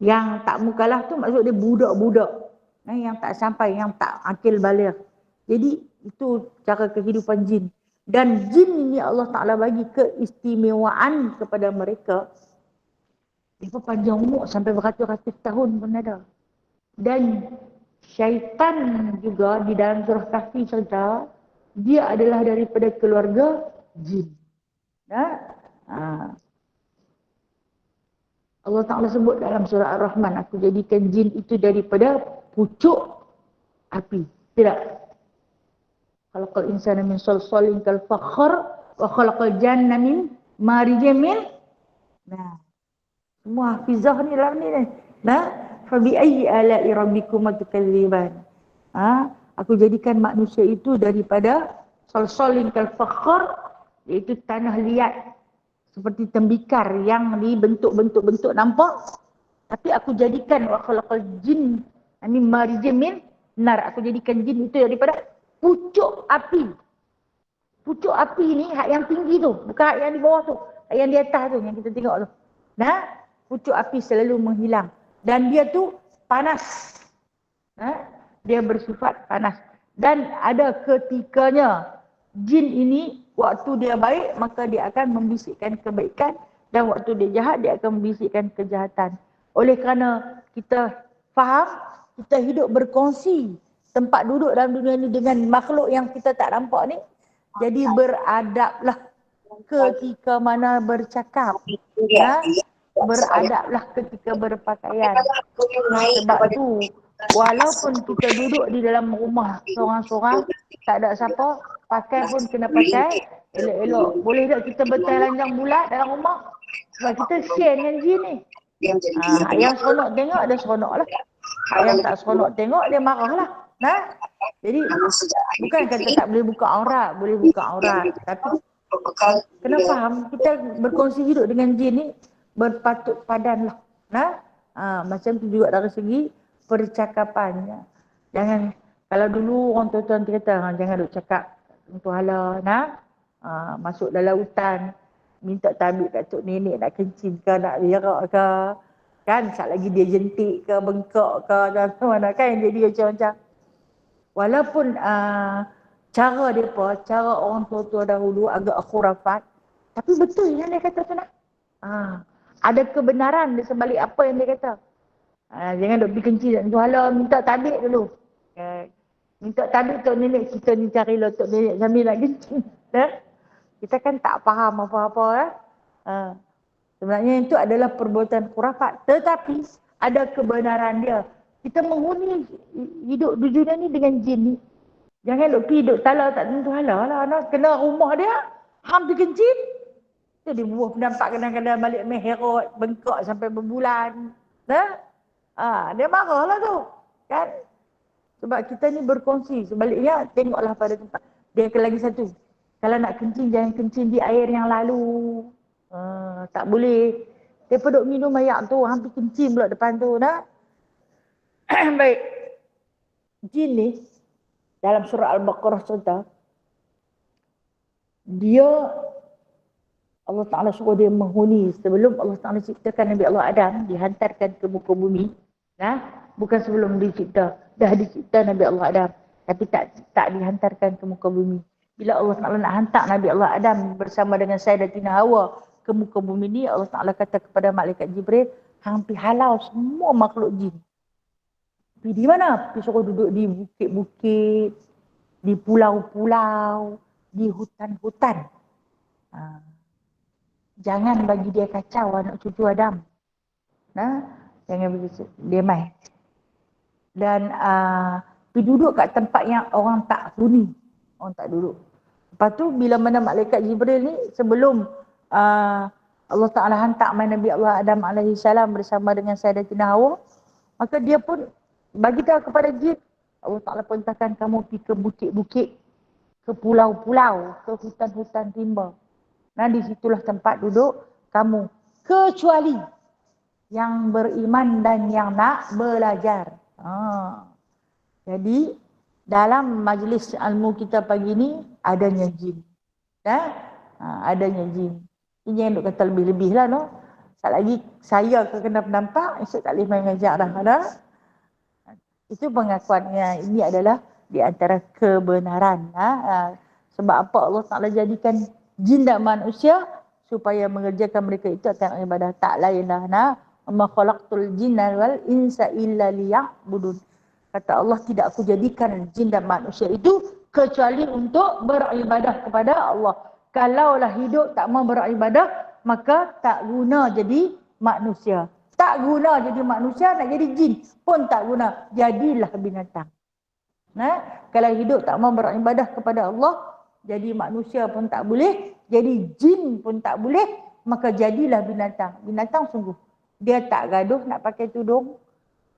Yang tak mukallaf tu maksud dia budak-budak. Yang tak sampai, yang tak akil baligh. Jadi itu cara kehidupan jin. Dan jin ini Allah Ta'ala bagi keistimewaan kepada mereka. Dia panjang umur sampai beratus-ratus tahun pun ada. Dan syaitan juga di dalam surah Kahfi cerita, dia adalah daripada keluarga jin. Ha. Allah Ta'ala sebut dalam surah Ar-Rahman, aku jadikan jin itu daripada pucuk api. Tidak. Khalaqal insana min salsalin kal fakhar wa khalaqal janna min marijin min. Nah, semua hafizah ni lah ni. Nah, fa bi ayyi ala'i rabbikuma tukadziban. Aku jadikan manusia itu daripada salsalin kal fakhar, iaitu tanah liat seperti tembikar yang dibentuk-bentuk nampak, tapi aku jadikan wa khalaqal jin min marijin min nar. Aku jadikan jin itu daripada pucuk api. Pucuk api ni hak yang tinggi tu, bukan hak yang di bawah tu, hak yang di atas tu yang kita tengok tu. Nah, pucuk api selalu menghilang dan dia tu panas. Dia bersifat panas dan ada ketikanya jin ini waktu dia baik maka dia akan membisikkan kebaikan, dan waktu dia jahat dia akan membisikkan kejahatan. Oleh kerana kita faham, kita hidup berkongsi tempat duduk dalam dunia ni dengan makhluk yang kita tak nampak ni, jadi beradablah ketika mana bercakap, beradablah ketika berpakaian. Sebab tu walaupun kita duduk di dalam rumah seorang-seorang, tak ada siapa, pakai pun kena pakai elok-elok. Boleh tak kita bertelanjang bulat dalam rumah? Sebab kita share dengan jin ni. Yang seronok tengok dia seronok lah. Yang tak seronok tengok dia marah lah. Jadi bukan kata tak boleh buka aurat, boleh buka aurat. Tapi kena faham, kita berkongsi hidup dengan jin ni berpatut padan lah. Macam tu juga dari segi percakapannya. Jangan, kalau dulu orang tua-tua kata jangan duk cakap untuk hala, masuk dalam hutan minta tabik kat tok nenek nak kencing ke, nak berak ke, kan sat lagi dia jentik ke, bengkak ke, macam mana kan, jadi macam-macam. Walaupun cara depa, cara orang tua-tua dahulu agak khurafat, tapi betul yang dia kata tu nak. Ada kebenaran di sebalik apa yang dia kata. Jangan duk pergi kencing nak hala, minta tabik dulu. Minta tabik tok nenek kita ni, carilah tok nenek sambil nak kencing. Kita kan tak faham apa-apa. Sebenarnya itu adalah perbuatan khurafat, tetapi ada kebenaran dia. Kita menghuni hidup di dunia ni dengan jin ni. Jangan duk pergi duk tala tak tentu hala lah. Kena rumah dia, hampir kencing. Jadi buah nampak kadang-kadang balik meherot, bengkak sampai berbulan. Dia marah lah tu. Kan? Sebab kita ni berkongsi. Sebaliknya tengoklah pada tempat. Dia lagi satu. Kalau nak kencing, jangan kencing di air yang lalu. Tak boleh. Dia duk minum air tu, hampir kencing pula depan tu. Baik. Jin ni, dalam surah Al-Baqarah cerita, dia, Allah Ta'ala suruh dia menghuni. Sebelum Allah Ta'ala ciptakan Nabi Allah Adam, dihantarkan ke muka bumi. Bukan sebelum dicipta. Dah dicipta Nabi Allah Adam. Tapi tak dihantarkan ke muka bumi. Bila Allah Ta'ala nak hantar Nabi Allah Adam bersama dengan Sayyidatina Hawa ke muka bumi ni, Allah Ta'ala kata kepada malaikat Jibril, hampir halau semua makhluk jin. Pergi di mana? Pergi suruh duduk di bukit-bukit, di pulau-pulau, di hutan-hutan. Jangan bagi dia kacau anak cucu Adam. Jangan bagi dia main. Dan pergi duduk kat tempat yang orang tak huni. Orang tak duduk. Lepas tu bila mana malaikat Jibril ni, sebelum Allah Ta'ala hantar Nabi Allah Adam AS bersama dengan Sayyidatina Hawa, maka dia pun bagi tahu kepada jin, Allah Ta'ala perintahkan kamu pergi ke bukit-bukit, ke pulau-pulau, ke hutan-hutan rimba. Di situlah tempat duduk kamu, kecuali yang beriman dan yang nak belajar. Jadi dalam majlis ilmu kita pagi ni adanya jin. Adanya jin. Ini jangan duk kata lebih-lebih lah, no. Sekali lagi saya kena penampak, esok tak boleh main ngajak dah. Itu pengakuannya. Ini adalah di antara kebenaran. Sebab apa Allah Ta'ala jadikan jin dan manusia supaya mengerjakan mereka itu akan ibadah. Tak lainlah. Ma khalaqtul jinna wal insa illa liya'budun. Kata Allah, tidak aku jadikan jin dan manusia itu kecuali untuk beribadah kepada Allah. Kalaulah hidup tak mau beribadah, maka tak guna jadi manusia. Tak guna jadi manusia, nak jadi jin pun tak guna. Jadilah binatang. Kalau hidup tak mau beribadah kepada Allah, jadi manusia pun tak boleh, jadi jin pun tak boleh, maka jadilah binatang. Binatang sungguh. Dia tak gaduh nak pakai tudung.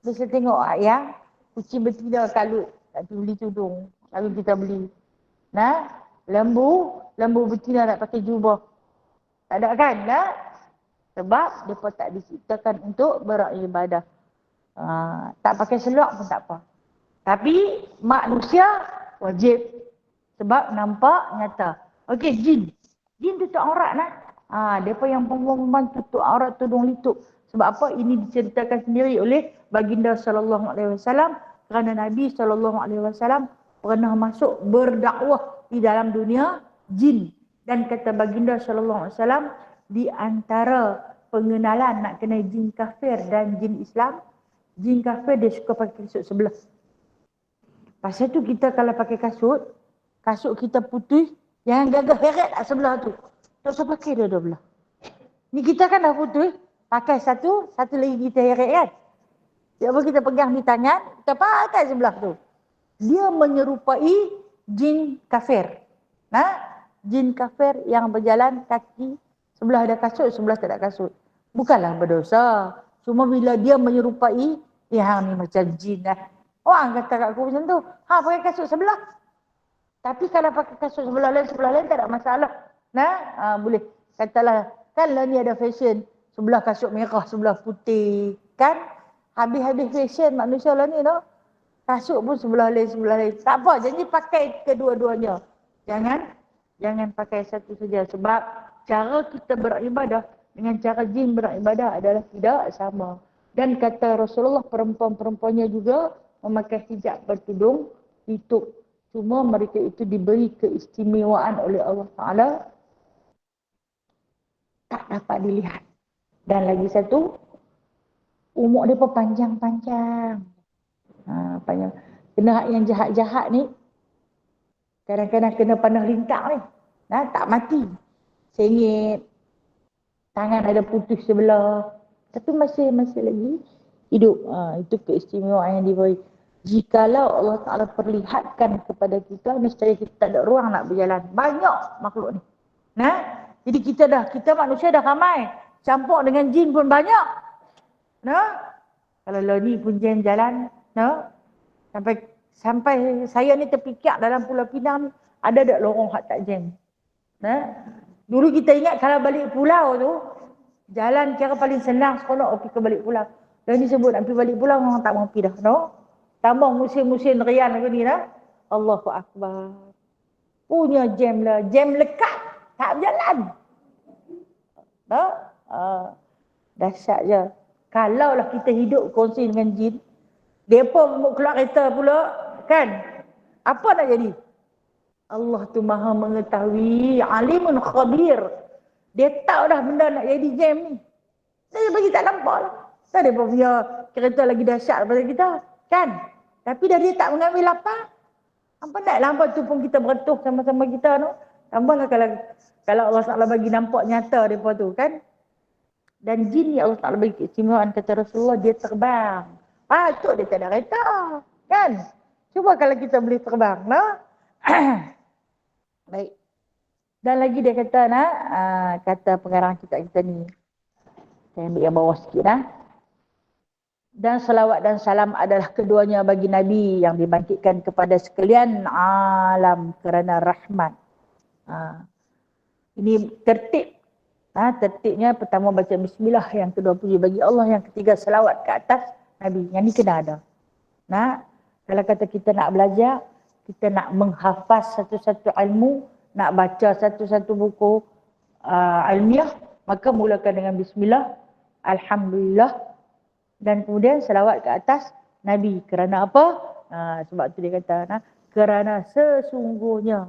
Dia tengok ayam, kucing betina kalut, tak beli tudung. Lalu kita beli. Lembu betina nak pakai jubah. Tak ada kan? Sebab mereka tak diciptakan untuk beribadah. Tak pakai selok pun tak apa. Tapi manusia wajib. Sebab nampak nyata. Okey, jin. Jin tutup aurat lah. Mereka yang perempuan tutup aurat tudung lutut. Sebab apa? Ini diceritakan sendiri oleh baginda sallallahu alaihi wasallam, kerana Nabi sallallahu alaihi wasallam pernah masuk berdakwah di dalam dunia jin. Dan kata baginda sallallahu alaihi wasallam, di antara pengenalan nak kena jin kafir dan jin Islam, jin kafir dia suka pakai kasut sebelah. Pasal tu kita kalau pakai kasut kita putih, yang gagah heret kat sebelah tu. Tak usah pakai dua belah. Ni kita kan dah putih, pakai satu lagi kita heret kan. Siapa kita pegang di tangan, kita pakai sebelah tu. Dia menyerupai jin kafir. Jin kafir yang berjalan kaki, sebelah ada kasut, sebelah tak ada kasut. Bukanlah berdosa. Cuma bila dia menyerupai, hang ni macam jin lah. Orang kata kat aku macam tu, pakai kasut sebelah. Tapi kalau pakai kasut sebelah lain tak ada masalah. Boleh. Katalah, kan lah ni ada fashion. Sebelah kasut merah, sebelah putih. Kan? Habis-habis fashion manusia lah ni, no? Kasut pun sebelah lain. Tak apa, jadi pakai kedua-duanya. Jangan pakai satu saja. Sebab cara kita beribadah dengan cara jin beribadah adalah tidak sama. Dan kata Rasulullah, perempuan-perempuannya juga memakai hijab bertudung tutup. Cuma mereka itu diberi keistimewaan oleh Allah Ta'ala, tak dapat dilihat. Dan lagi satu, umur dia pun panjang-panjang. Panjang. Kena yang jahat-jahat ni, kadang-kadang kena panah lintang ni. Tak mati. Sengit. Tangan ada putih sebelah. Tapi masih lagi hidup. Itu keistimewaan yang diberi. Jikalau Allah Ta'ala perlihatkan kepada kita, nescaya kita tak ada ruang nak berjalan. Banyak makhluk ni. Jadi kita manusia dah ramai. Campur dengan jin pun banyak. Kalau ni pun jin jalan. Sampai saya ni terpikir dalam Pulau Pinang ni, ada tak lorong hak tak jam. Dulu kita ingat kalau balik pulau tu, jalan kira paling senang seronok pergi ke balik pulau. Dan ni sebut nak pergi balik pulau, orang tak mahu pergi dah. Tambah musim-musim rian lagi ni dah. Allahu Akbar. Punya jam lah. Jam lekat. Tak berjalan. Dahsyat je. Kalaulah kita hidup kongsi dengan jin, mereka mau keluar kereta pula, kan? Apa nak jadi? Allah tu maha mengetahui, alimun khabir. Dia tahu dah benda nak jadi jam ni. Dia bagi tak nampak lah. Tak ada punya kereta lagi dahsyat daripada kita, kan? Tapi dah dia tak mengambil lapar. Apa nak lambat tu pun kita beretuh sama-sama kita tu. Tambahlah kalau Allah Ta'ala bagi nampak nyata mereka tu, kan? Dan jin ni Allah Ta'ala bagi keistimewaan, kata Rasulullah, dia terbang. Patut dia tak ada kereta, kan? Cuba kalau kita boleh terbang, Baik. Dan lagi dia kata, kata pengarang kita ni. Saya ambil yang bawah sikit, Dan salawat dan salam adalah keduanya bagi Nabi yang dibangkitkan kepada sekalian alam kerana rahmat. Ini tertib. Tertibnya pertama baca bismillah, yang kedua puji bagi Allah, yang ketiga salawat ke atas Nabi. Yang ni kena ada. Kalau kata kita nak belajar, kita nak menghafaz satu-satu ilmu, nak baca satu-satu buku ilmiah, maka mulakan dengan bismillah, alhamdulillah, dan kemudian salawat ke atas Nabi. Kerana apa? Sebab tu dia kata, kerana sesungguhnya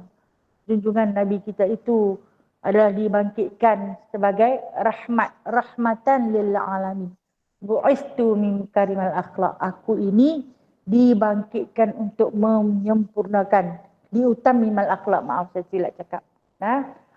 junjungan Nabi kita itu adalah dibangkitkan sebagai rahmatan lil alamin. Bu'istu min karimal akhlak. Aku ini dibangkitkan untuk menyempurnakan, diutamimal akhlak. Maaf saya silap cakap.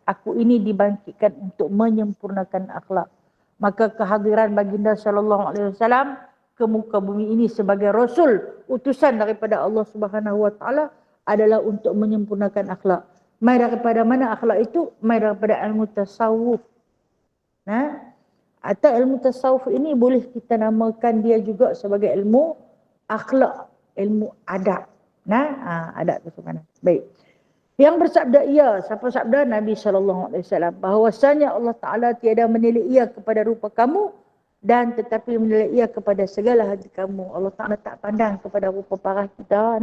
aku ini dibangkitkan untuk menyempurnakan akhlak. Maka kehadiran baginda sallallahu alaihi wasallam ke muka bumi ini sebagai rasul, utusan daripada Allah Subhanahu wa taala adalah untuk menyempurnakan akhlak. Mai daripada mana akhlak itu? Mai daripada ilmu tasawuf. Atau ilmu tasawuf ini boleh kita namakan dia juga sebagai ilmu akhlak, ilmu adab. Adab tu mana? Baik. Yang bersabda ia, siapa sabda? Nabi SAW. Bahawasanya Allah Ta'ala tiada menilai ia kepada rupa kamu dan tetapi menilai ia kepada segala hati kamu. Allah Ta'ala tak pandang kepada rupa parah kita,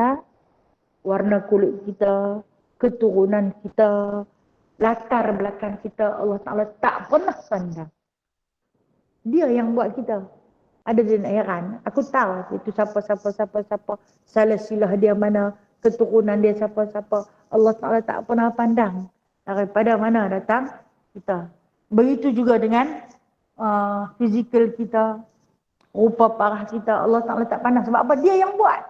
warna kulit kita, keturunan kita, latar belakang kita. Allah Ta'ala tak pernah pandang. Dia yang buat kita. Ada di heran. Aku tahu itu siapa. Salah silah dia mana, keturunan dia siapa. Allah Ta'ala tak pernah pandang daripada mana datang kita. Begitu juga dengan fizikal kita, rupa parah kita. Allah Ta'ala tak pandang. Sebab apa? Dia yang buat.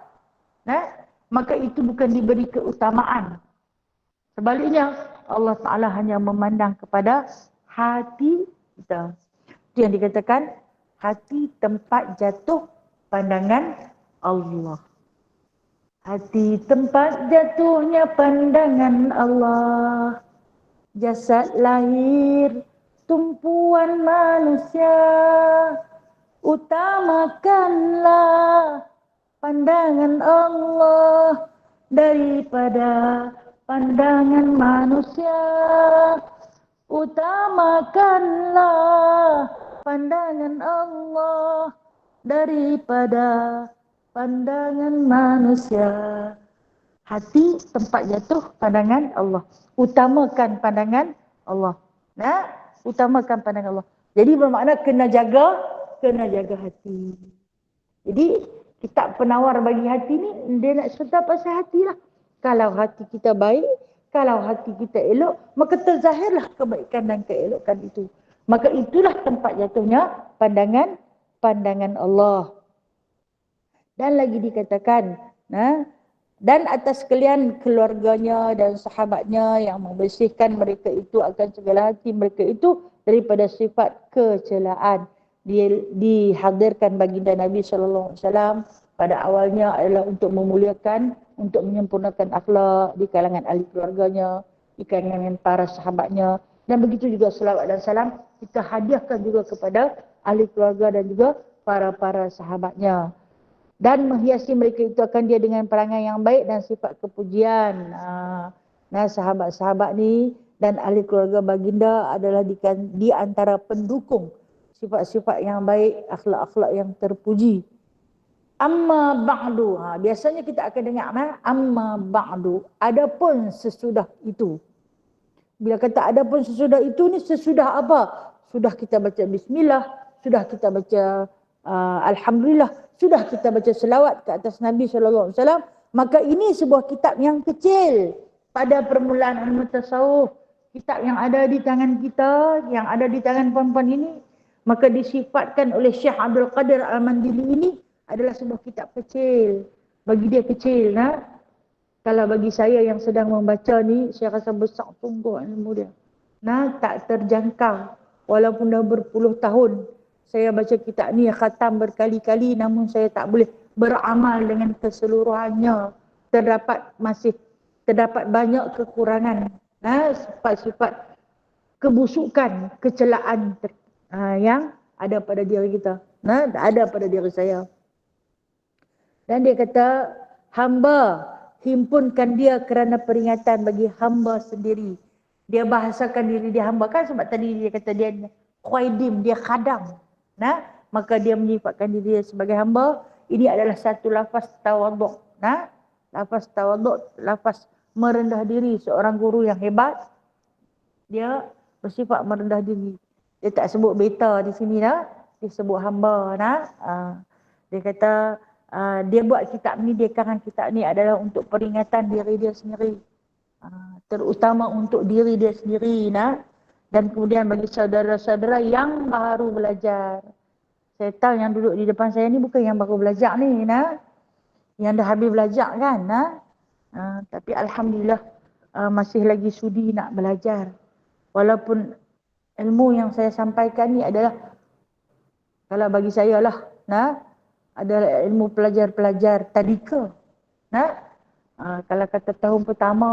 Maka itu bukan diberi keutamaan. Sebaliknya, Allah Ta'ala hanya memandang kepada hati kita. Itu yang dikatakan hati tempat jatuh pandangan Allah. Hati tempat jatuhnya pandangan Allah. Jasad lahir tumpuan manusia. Utamakanlah pandangan Allah daripada pandangan manusia. Utamakanlah pandangan Allah daripada pandangan manusia. Hati tempat jatuh pandangan Allah. Utamakan pandangan Allah. Utamakan pandangan Allah. Jadi bermakna kena jaga hati. Jadi kitab penawar bagi hati ni, dia nak cerita pasal hati lah. Kalau hati kita baik, kalau hati kita elok, maka terzahirlah kebaikan dan keelokan itu. Maka itulah tempat jatuhnya pandangan Allah. Dan lagi dikatakan, dan atas sekalian keluarganya dan sahabatnya yang membersihkan mereka itu akan segala hati mereka itu daripada sifat kecelaan. Dihadirkan baginda Nabi SAW pada awalnya adalah untuk memuliakan, untuk menyempurnakan akhlak di kalangan ahli keluarganya, di kalangan para sahabatnya. Dan begitu juga selawat dan salam kita hadiahkan juga kepada ahli keluarga dan juga para sahabatnya. Dan menghiasi mereka itu akan dia dengan perangai yang baik dan sifat kepujian. Sahabat-sahabat ni dan ahli keluarga baginda adalah di antara pendukung sifat-sifat yang baik, akhlak-akhlak yang terpuji. Amma ba'du. Biasanya kita akan dengar amma ba'du. Adapun sesudah itu. Bila kata adapun sesudah itu ni, sesudah apa? Sudah kita baca bismillah, sudah kita baca alhamdulillah, sudah kita baca selawat ke atas Nabi SAW, maka ini sebuah kitab yang kecil pada permulaan ilmu tasawuf. Kitab yang ada di tangan kita, yang ada di tangan puan-puan ini, maka disifatkan oleh Syekh Abdul Qadir Al-Mandili ini adalah sebuah kitab kecil. Bagi dia kecil. Kalau bagi saya yang sedang membaca ni, saya rasa besar sungguh ilmu dia. Tak terjangkau. Walaupun dah berpuluh tahun saya baca kitab ni, khatam berkali-kali, namun saya tak boleh beramal dengan keseluruhannya. Terdapat banyak kekurangan. Sifat-sifat kebusukan, kecelaan yang ada pada diri kita. Ada pada diri saya. Dan dia kata, hamba himpunkan dia kerana peringatan bagi hamba sendiri. Dia bahasakan diri dia hamba. Kan sebab tadi dia kata dia khaidim, dia khadam. Maka dia menyifatkan diri dia sebagai hamba. Ini adalah satu lafaz tawaduk. Lafaz tawaduk, lafaz merendah diri. Seorang guru yang hebat, dia bersifat merendah diri. Dia tak sebut beta di sini dia sebut hamba. Dia kata dia buat kitab ni, dia karang kitab ni adalah untuk peringatan diri dia sendiri. Terutama untuk diri dia sendiri. Dan kemudian bagi saudara-saudara yang baru belajar. Saya tahu yang duduk di depan saya ni bukan yang baru belajar ni. Yang dah habis belajar kan. Tapi Alhamdulillah masih lagi sudi nak belajar. Walaupun ilmu yang saya sampaikan ni adalah, kalau bagi saya lah, adalah ilmu pelajar-pelajar tadika. Kalau kata tahun pertama,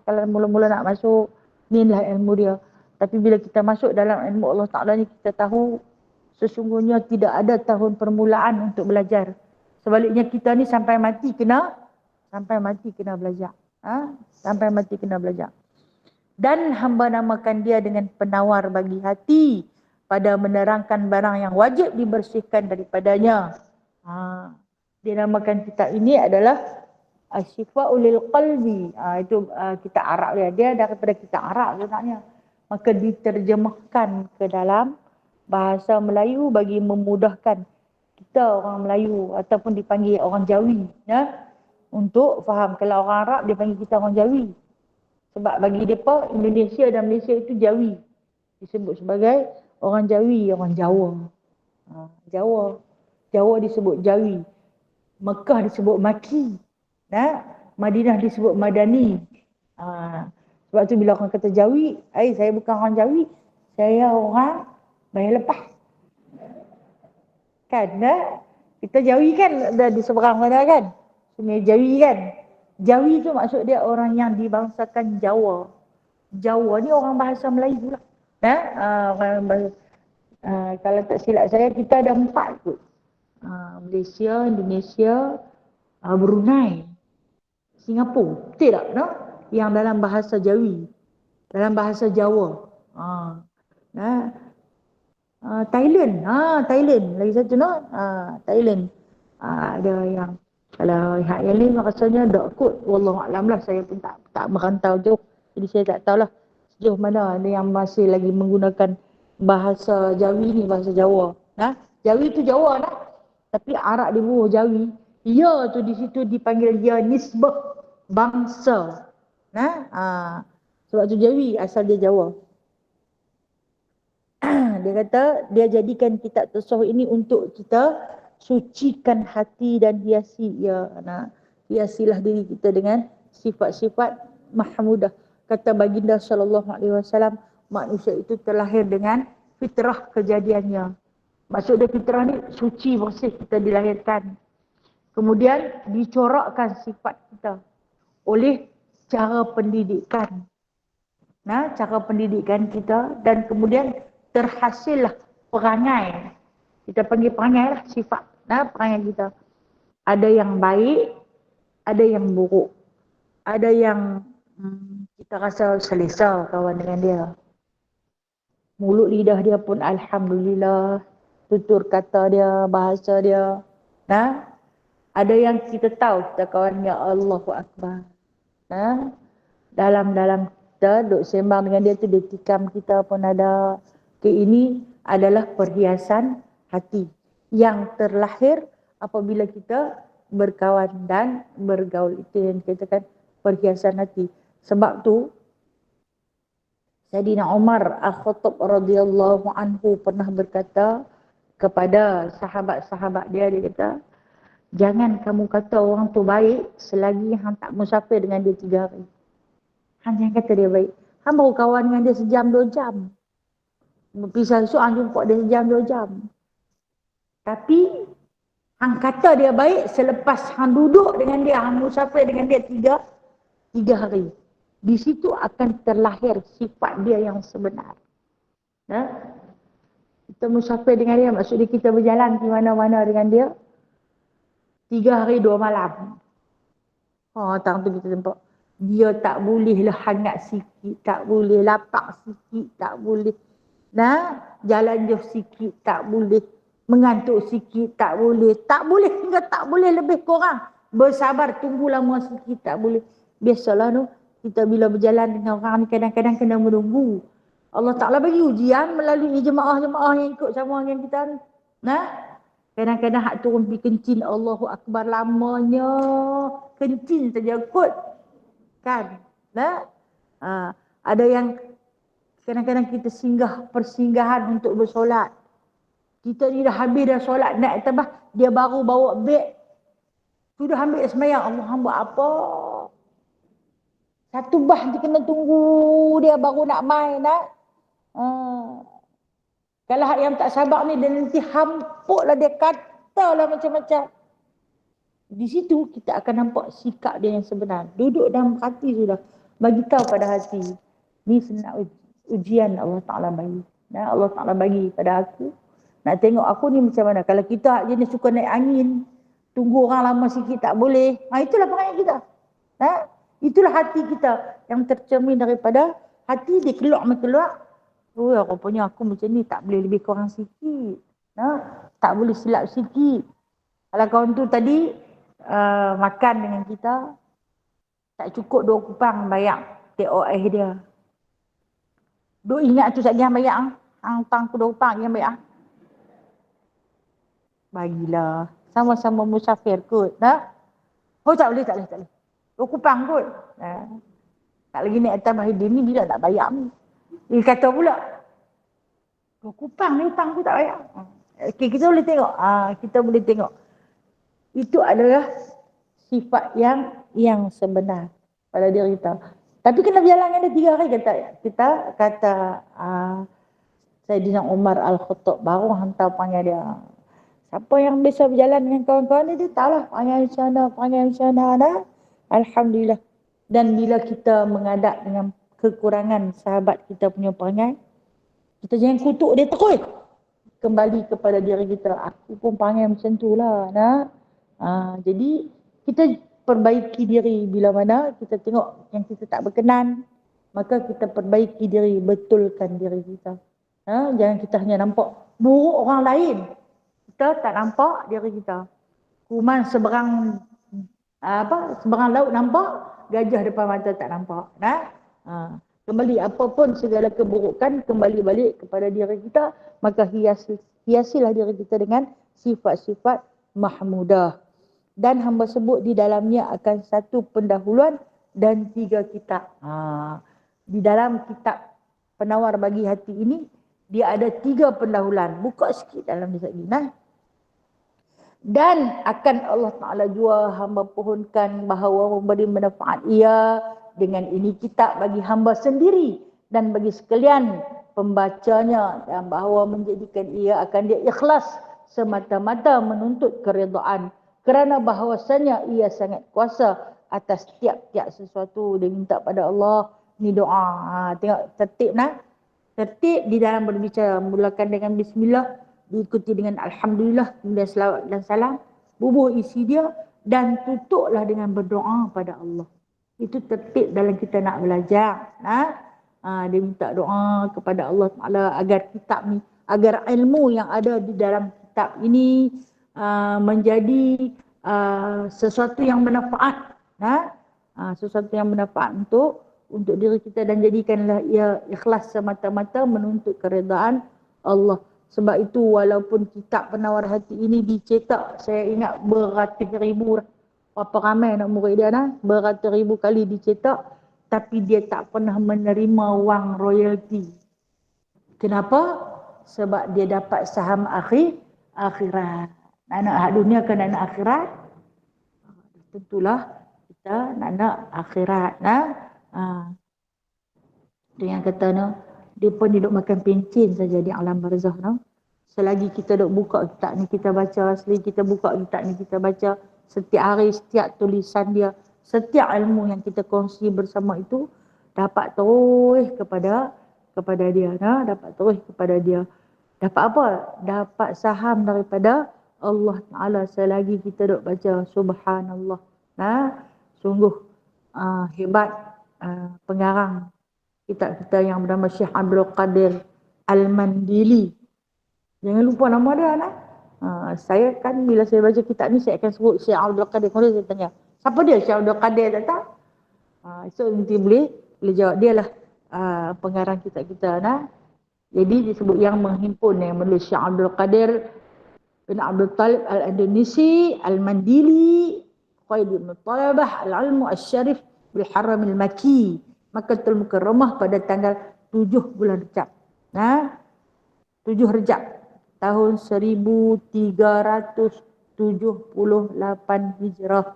kalau mula-mula nak masuk, ni lah ilmu dia. Tapi bila kita masuk dalam ilmu Allah Ta'ala ni, kita tahu sesungguhnya tidak ada tahun permulaan untuk belajar. Sebaliknya kita ni sampai mati kena belajar. Sampai mati kena belajar. Dan hamba namakan dia dengan penawar bagi hati pada menerangkan barang yang wajib dibersihkan daripadanya. Dia namakan kitab ini adalah Asy-Syifa'u lil Qalbi. Itu kitab Arab dia. Dia daripada kitab Arab sebenarnya. Maka diterjemahkan ke dalam bahasa Melayu bagi memudahkan kita orang Melayu ataupun dipanggil orang Jawi, untuk faham. Kalau orang Arab dia panggil kita orang Jawi. Sebab bagi mereka Indonesia dan Malaysia itu Jawi. Disebut sebagai orang Jawi, orang Jawa. Jawa disebut Jawi. Mekah disebut Maki. Madinah disebut Madani. Sebab tu bila orang kata Jawi, saya bukan orang Jawi, saya orang bayar lepas. Kan? Kita Jawi kan ada di seberang mana kan? Sungai Jawi kan? Jawi tu maksud dia orang yang dibangsakan Jawa. Jawa ni orang bahasa Melayu lah. Kalau tak silap saya, kita ada 4 tu. Malaysia, Indonesia, Brunei, Singapura. Betul tak? Yang dalam bahasa Jawi. Dalam bahasa Jawa. Thailand. Thailand. Lagi satu Thailand. Ada yang, kalau yang lain rasanya tak kot. Wallahualam lah. Saya pun tak merantau jauh. Jadi saya tak tahulah sejauh mana ada yang masih lagi menggunakan bahasa Jawi ni, bahasa Jawa. Jawi tu Jawa Tapi Arab dia buah Jawi. Ya tu di situ dipanggil dia nisbah bangsa. Sebab tu Jawi, asal dia Jawa. Dia kata dia jadikan kitab tasawuf ini untuk kita sucikan hati dan hiasi. Hiasilah diri kita dengan sifat-sifat mahmudah. Kata baginda SAW, manusia itu terlahir dengan fitrah kejadiannya. Maksud dia fitrah ni suci, bersih, kita dilahirkan. Kemudian dicorakkan sifat kita oleh cara pendidikan. Cara pendidikan kita, dan kemudian terhasillah perangai. Kita panggil perangai lah, sifat. Perangai kita. Ada yang baik, ada yang buruk. Ada yang kita rasa selesa kawan dengan dia. Mulut lidah dia pun alhamdulillah. Tutur kata dia, bahasa dia. Ada yang kita tahu, kita kawan ya Allahu Akbar. Dalam kita duk sembang dengan dia tu, dia tikam kita pun ada. Ini adalah perhiasan hati yang terlahir apabila kita berkawan dan bergaul. Itu yang dikatakan perhiasan hati. Sebab tu Sayyidina Umar Al-Khattab radhiyallahu anhu pernah berkata kepada sahabat-sahabat dia, dia kata, jangan kamu kata orang tu baik selagi hang tak musafir dengan dia 3 hari. Hang jangan kata dia baik. Hang baru kawan dengan dia sejam 2 jam. Pisah esok hang jumpa dia sejam 2 jam. Tapi hang kata dia baik selepas hang duduk dengan dia, hang musafir dengan dia 3 hari. Di situ akan terlahir sifat dia yang sebenar. Kita musafir dengan dia, maksudnya kita berjalan di mana-mana dengan dia 3 hari 2 malam. Tang tu kita nampak. Dia tak bolehlah hangat sikit, tak boleh lapak sikit, tak boleh. Jalan jauh sikit, tak boleh. Mengantuk sikit, tak boleh. Tak boleh hingga tak boleh lebih kurang. Bersabar, tunggu lama sikit, tak boleh. Biasalah kita bila berjalan dengan orang ni kadang-kadang kena menunggu. Allah Ta'ala bagi ujian melalui jemaah-jemaah yang ikut sama dengan kita ni. Kadang-kadang hak turun pergi kencing, Allahu Akbar, lamanya kencing saja kot. Kan? Ada yang kadang-kadang kita singgah persinggahan untuk bersolat. Kita ni dah habis dah solat, naik atas bah, dia baru bawa beg. Sudah ambil semayang. Allah, buat apa? Satu bah dia kena tunggu, dia baru nak main. Kalau hak yang tak sabar ni, dia nanti hampuklah, dia katalah macam-macam. Di situ kita akan nampak sikap dia yang sebenar. Duduk dalam hati sudah. Bagi tahu pada hati. Ni sebenarnya ujian Allah Ta'ala bagi. Nah, Allah Ta'ala bagi pada aku. Nak tengok aku ni macam mana. Kalau kita jenis suka naik angin, tunggu orang lama sikit tak boleh. Itulah perangai kita. Itulah hati kita yang tercermin daripada hati dia keluar. Oh, rupanya aku macam ni, tak boleh lebih kurang sikit. Tak boleh silap sikit. Kalau kawan tu tadi makan dengan kita, tak cukup 2 kupang bayar TOI dia. Duk ingat tu sekali yang bayar. Hang tang tu 2 kupang yang bayar. Bagilah. Sama-sama musafir kot. Oh, tak boleh. 2 kupang kot. Tak lagi naik atas Mahidin ni, bila nak bayar ni? Dia kata pula, 2 kupang ni hutang tu tak bayar. Okay, kita boleh tengok. Kita boleh tengok. Itu adalah sifat yang sebenar pada diri kita. Tapi kena berjalan ada 3 hari kata Saidina Umar Al-Khattab baru hantar panggil dia. Siapa yang biasa berjalan dengan kawan-kawan dia tahulah panggil sana. Alhamdulillah. Dan bila kita mengadap dengan kekurangan sahabat kita punya perangai, kita jangan kutuk dia terus. Kembali kepada diri kita. Aku pun panggil macam tu lah. Jadi kita perbaiki diri. Bila mana kita tengok yang kita tak berkenan, maka kita perbaiki diri, betulkan diri kita. Jangan kita hanya nampak buruk orang lain, kita tak nampak diri kita. Kuman seberang laut nampak, gajah depan mata tak nampak. Kembali apapun segala keburukan, kembali balik kepada diri kita, maka hiasilah diri kita dengan sifat-sifat mahmudah. Dan hamba sebut di dalamnya akan 1 pendahuluan dan 3 kitab. Di dalam kitab Penawar Bagi Hati ini, dia ada 3 pendahuluan. Buka sikit dalam dia lagi. Dan akan Allah Ta'ala jua hamba pohonkan bahawa memberi manfaat ia dengan ini kitab bagi hamba sendiri dan bagi sekalian pembacanya, dan bahawa menjadikan ia akan dia ikhlas semata-mata menuntut keredaan, kerana bahawasanya ia sangat kuasa atas tiap-tiap sesuatu. Dia minta pada Allah. Ni doa. Tengok tertib tertib di dalam berbicara. Mulakan dengan bismillah, diikuti dengan alhamdulillah, kemudian selawat dan salam, bubuh isi dia, dan tutuplah dengan berdoa pada Allah. Itu tertib dalam kita nak belajar. Dia minta doa kepada Allah Ta'ala agar kitab ni, agar ilmu yang ada di dalam kitab ini menjadi sesuatu yang bermanfaat, sesuatu yang bermanfaat untuk diri kita, dan jadikanlah ia ikhlas semata-mata menuntut keredaan Allah. Sebab itu walaupun kitab Penawar Hati ini dicetak, saya ingat beratus ribu, berapa ramai nak murid dia beratus ribu kali dicetak, tapi dia tak pernah menerima wang royalty. Kenapa? Sebab dia dapat saham akhirat. Nak hak dunia ke nak akhirat? Tentulah kita nak akhirat. Dia yang kata dia pun duduk makan pencin saja di alam barzah. Selagi kita duduk buka kitab ni kita baca, selagi kita buka kitab ni kita baca, setiap hari setiap tulisan dia, setiap ilmu yang kita kongsi bersama itu dapat terus kepada dia. Dapat terus kepada dia. Dapat apa? Dapat saham daripada Allah Ta'ala selagi kita duk baca subhanallah. Sungguh hebat pengarang kitab kita yang bernama Syekh Abdul Qadir Al-Mandili. Jangan lupa nama dia. Saya kan bila saya baca kitab ni saya akan sebut Syekh Abdul Qadir. Kemudian saya tanya, siapa dia Syekh Abdul Qadir? Tak tahu. So nanti boleh jawab. Dia lah pengarang kitab kita. Jadi disebut yang menghimpun, yang menulis Syekh Abdul Qadir bin Abdul Talib Al-Indonesi Al-Mandili Qaidul Talabah Al-Ilmu Al-Syarif bil Haram Al-Maki Makkatul Mukarramah pada tanggal 7 bulan Rejab. 7 Rejab tahun 1378 Hijrah.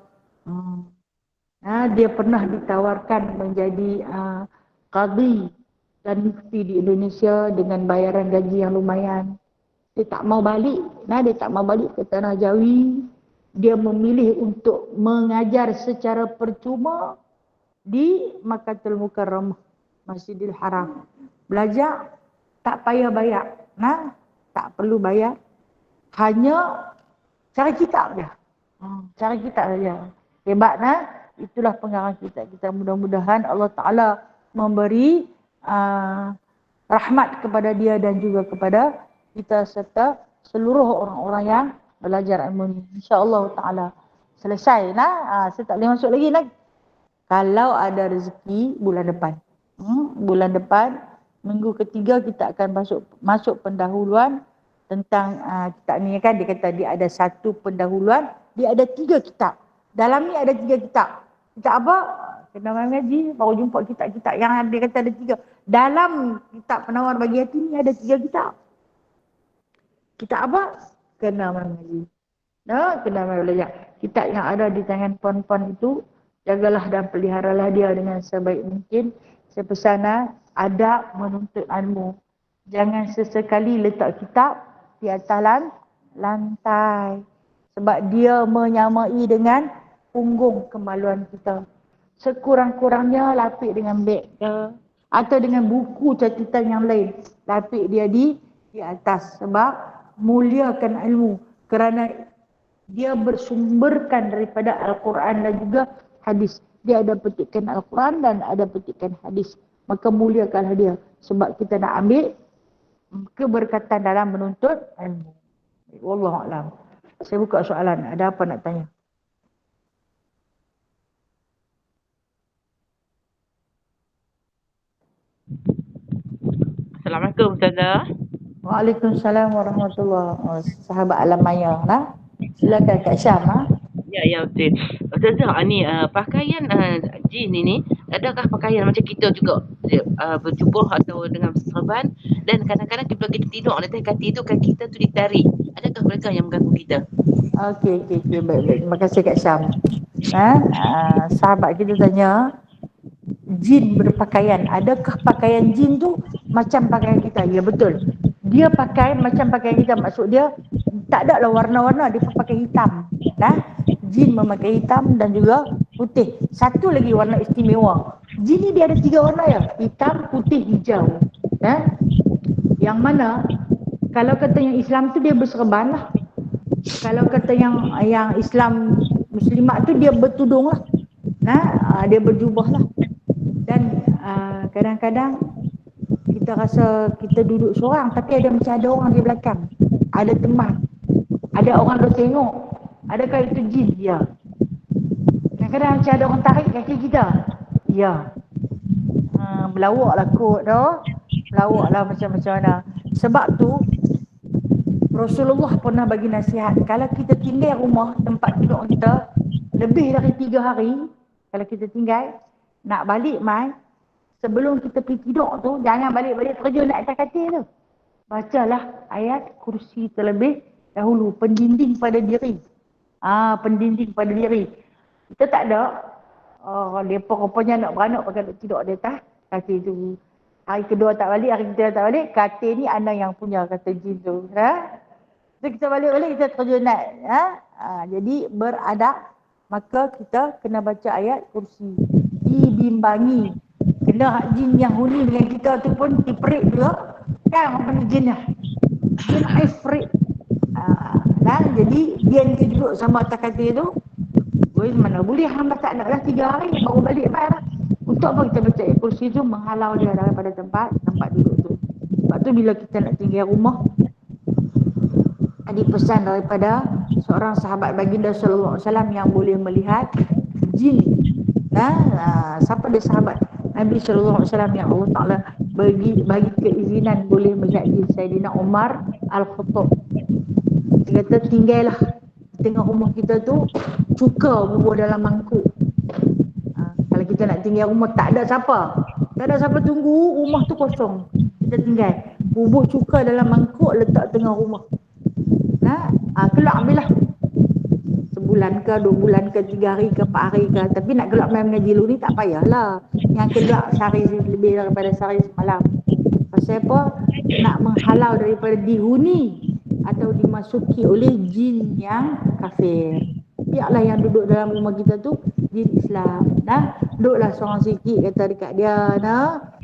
Dia pernah ditawarkan menjadi qadhi dan mufti di Indonesia dengan bayaran gaji yang lumayan. Dia tak mau balik, dia tak mau balik ke Tanah Jawi. Dia memilih untuk mengajar secara percuma di Makkatul Mukarramah, Masjidil Haram. Belajar tak payah bayar, tak perlu bayar. Hanya cara kitab je. Cara kitab saja. Hebat itulah pengarang kita. Kita mudah-mudahan Allah Ta'ala memberi rahmat kepada dia dan juga kepada kita serta seluruh orang-orang yang belajar ilmu ni. InsyaAllah Ta'ala. Selesai saya tak boleh masuk lagi Kalau ada rezeki bulan depan. Bulan depan, minggu ketiga kita akan masuk pendahuluan tentang kitab ni kan. Dia kata dia ada satu pendahuluan, dia ada 3 kitab. Dalam ni ada 3 kitab. Kitab apa? Kena mengaji, baru jumpa kitab-kitab yang dia kata ada 3. Dalam kitab Penawar Bagi Hati ni ada 3 kitab. Kitab apa? Kena mengaji. Kena belajar. Kitab yang ada di tangan puan-puan itu, jagalah dan peliharalah dia dengan sebaik mungkin. Saya pesan adab menuntut ilmu. Jangan sesekali letak kitab di atas lantai. Sebab dia menyamai dengan punggung kemaluan kita. Sekurang-kurangnya lapik dengan beg ke, atau dengan buku catatan yang lain. Lapik dia di atas. Sebab muliakan ilmu. Kerana dia bersumberkan daripada Al-Quran dan juga hadis. Dia ada petikan Al-Quran dan ada petikan hadis. Maka muliakanlah dia. Sebab kita nak ambil keberkatan dalam menuntut ilmu. Wallahualam. Saya buka soalan. Ada apa nak tanya? Assalamualaikum Ustazah. Waalaikumsalam warahmatullahi wabarakatuh. Sahabat Alam Maya silakan Kak Syam. Ya betul. Ustazah, ni pakaian jin ini adakah pakaian macam kita juga? Berjubah atau dengan serban, dan kadang-kadang bila kita tidur atas kaki itu, kaki kita tu ditarik. Adakah mereka yang mengganggu kita? Okey, baik. Terima kasih Kak Syam. Sahabat kita tanya, jin berpakaian. Adakah pakaian jin tu macam pakaian kita? Ya betul. Dia pakai macam pakaian kita. Maksud dia tak ada lah warna-warna. Dia pakai hitam. Jin memakai hitam dan juga putih. Satu lagi warna istimewa. Jin ni dia ada 3 warna ya. Hitam, putih, hijau. Yang mana kalau kata yang Islam tu dia berserban lah. Kalau kata yang Islam Muslimat tu dia bertudung lah. Dia berjubah lah. Dan kadang-kadang kita rasa kita duduk seorang, tapi macam ada orang di belakang. Ada teman. Ada orang dah tengok. Adakah itu jin? Ya. Kadang-kadang macam ada orang tarik kaki kita. Ya. Berlawak lah kot tu. Berlawak lah macam-macam mana. Sebab tu Rasulullah pernah bagi nasihat. Kalau kita tinggal rumah, tempat tidur kita lebih dari 3 hari, kalau kita tinggal, nak balik sebelum kita pergi tidur tu, jangan balik-balik terjun naik atas katil tu. Bacalah ayat kursi terlebih dahulu. Pendinding pada diri. Pendinding pada diri. Kita tak ada. Mereka rupanya nak beranak pakai nak tidur di atas katil tu. Hari kedua tak balik, hari ketiga tak balik. Katil ni anak yang punya, kata jin tu. So kita balik-balik, kita terjun naik. Jadi beradab. Maka kita kena baca ayat kursi. Dibimbangi. Kena hak jin yang huni dengan kita tu pun ifrit juga. Kan orang panggil jin lah. Jin ifrit. Jadi dia ni duduk sama atas katil tu. Mana boleh hamba tak nak lah 3 hari baru balik lah. Untuk apa kita baca ayat kursi tu? Menghalau dia daripada tempat duduk tu. Sebab tu bila kita nak tinggal rumah, ada pesan daripada seorang sahabat baginda sallallahu alaihi wasallam yang boleh melihat jin. Siapa dia sahabat Nabi sallallahu alaihi wasallam yang Allah Taala bagi keizinan boleh melihat jin? Sayyidina Umar Al-Khattab. Dia kata tinggallah tengah rumah kita tu cuka bubuh dalam mangkuk. Kalau kita nak tinggal rumah tak ada siapa tunggu, rumah tu kosong, kita tinggal bubuh cuka dalam mangkuk letak tengah rumah. Keluar ambillah. bulan ke, 2 bulan ke, 3 hari ke, 4 hari ke. Tapi nak keluar main mengaji dulu ni tak payahlah. Yang keluar sehari lebih daripada sehari semalam. Pasal apa? Nak menghalau daripada dihuni atau dimasuki oleh jin yang kafir. Biarlah yang duduk dalam rumah kita tu jin Islam. Nah, duduklah seorang sikit kata dekat dia, nah.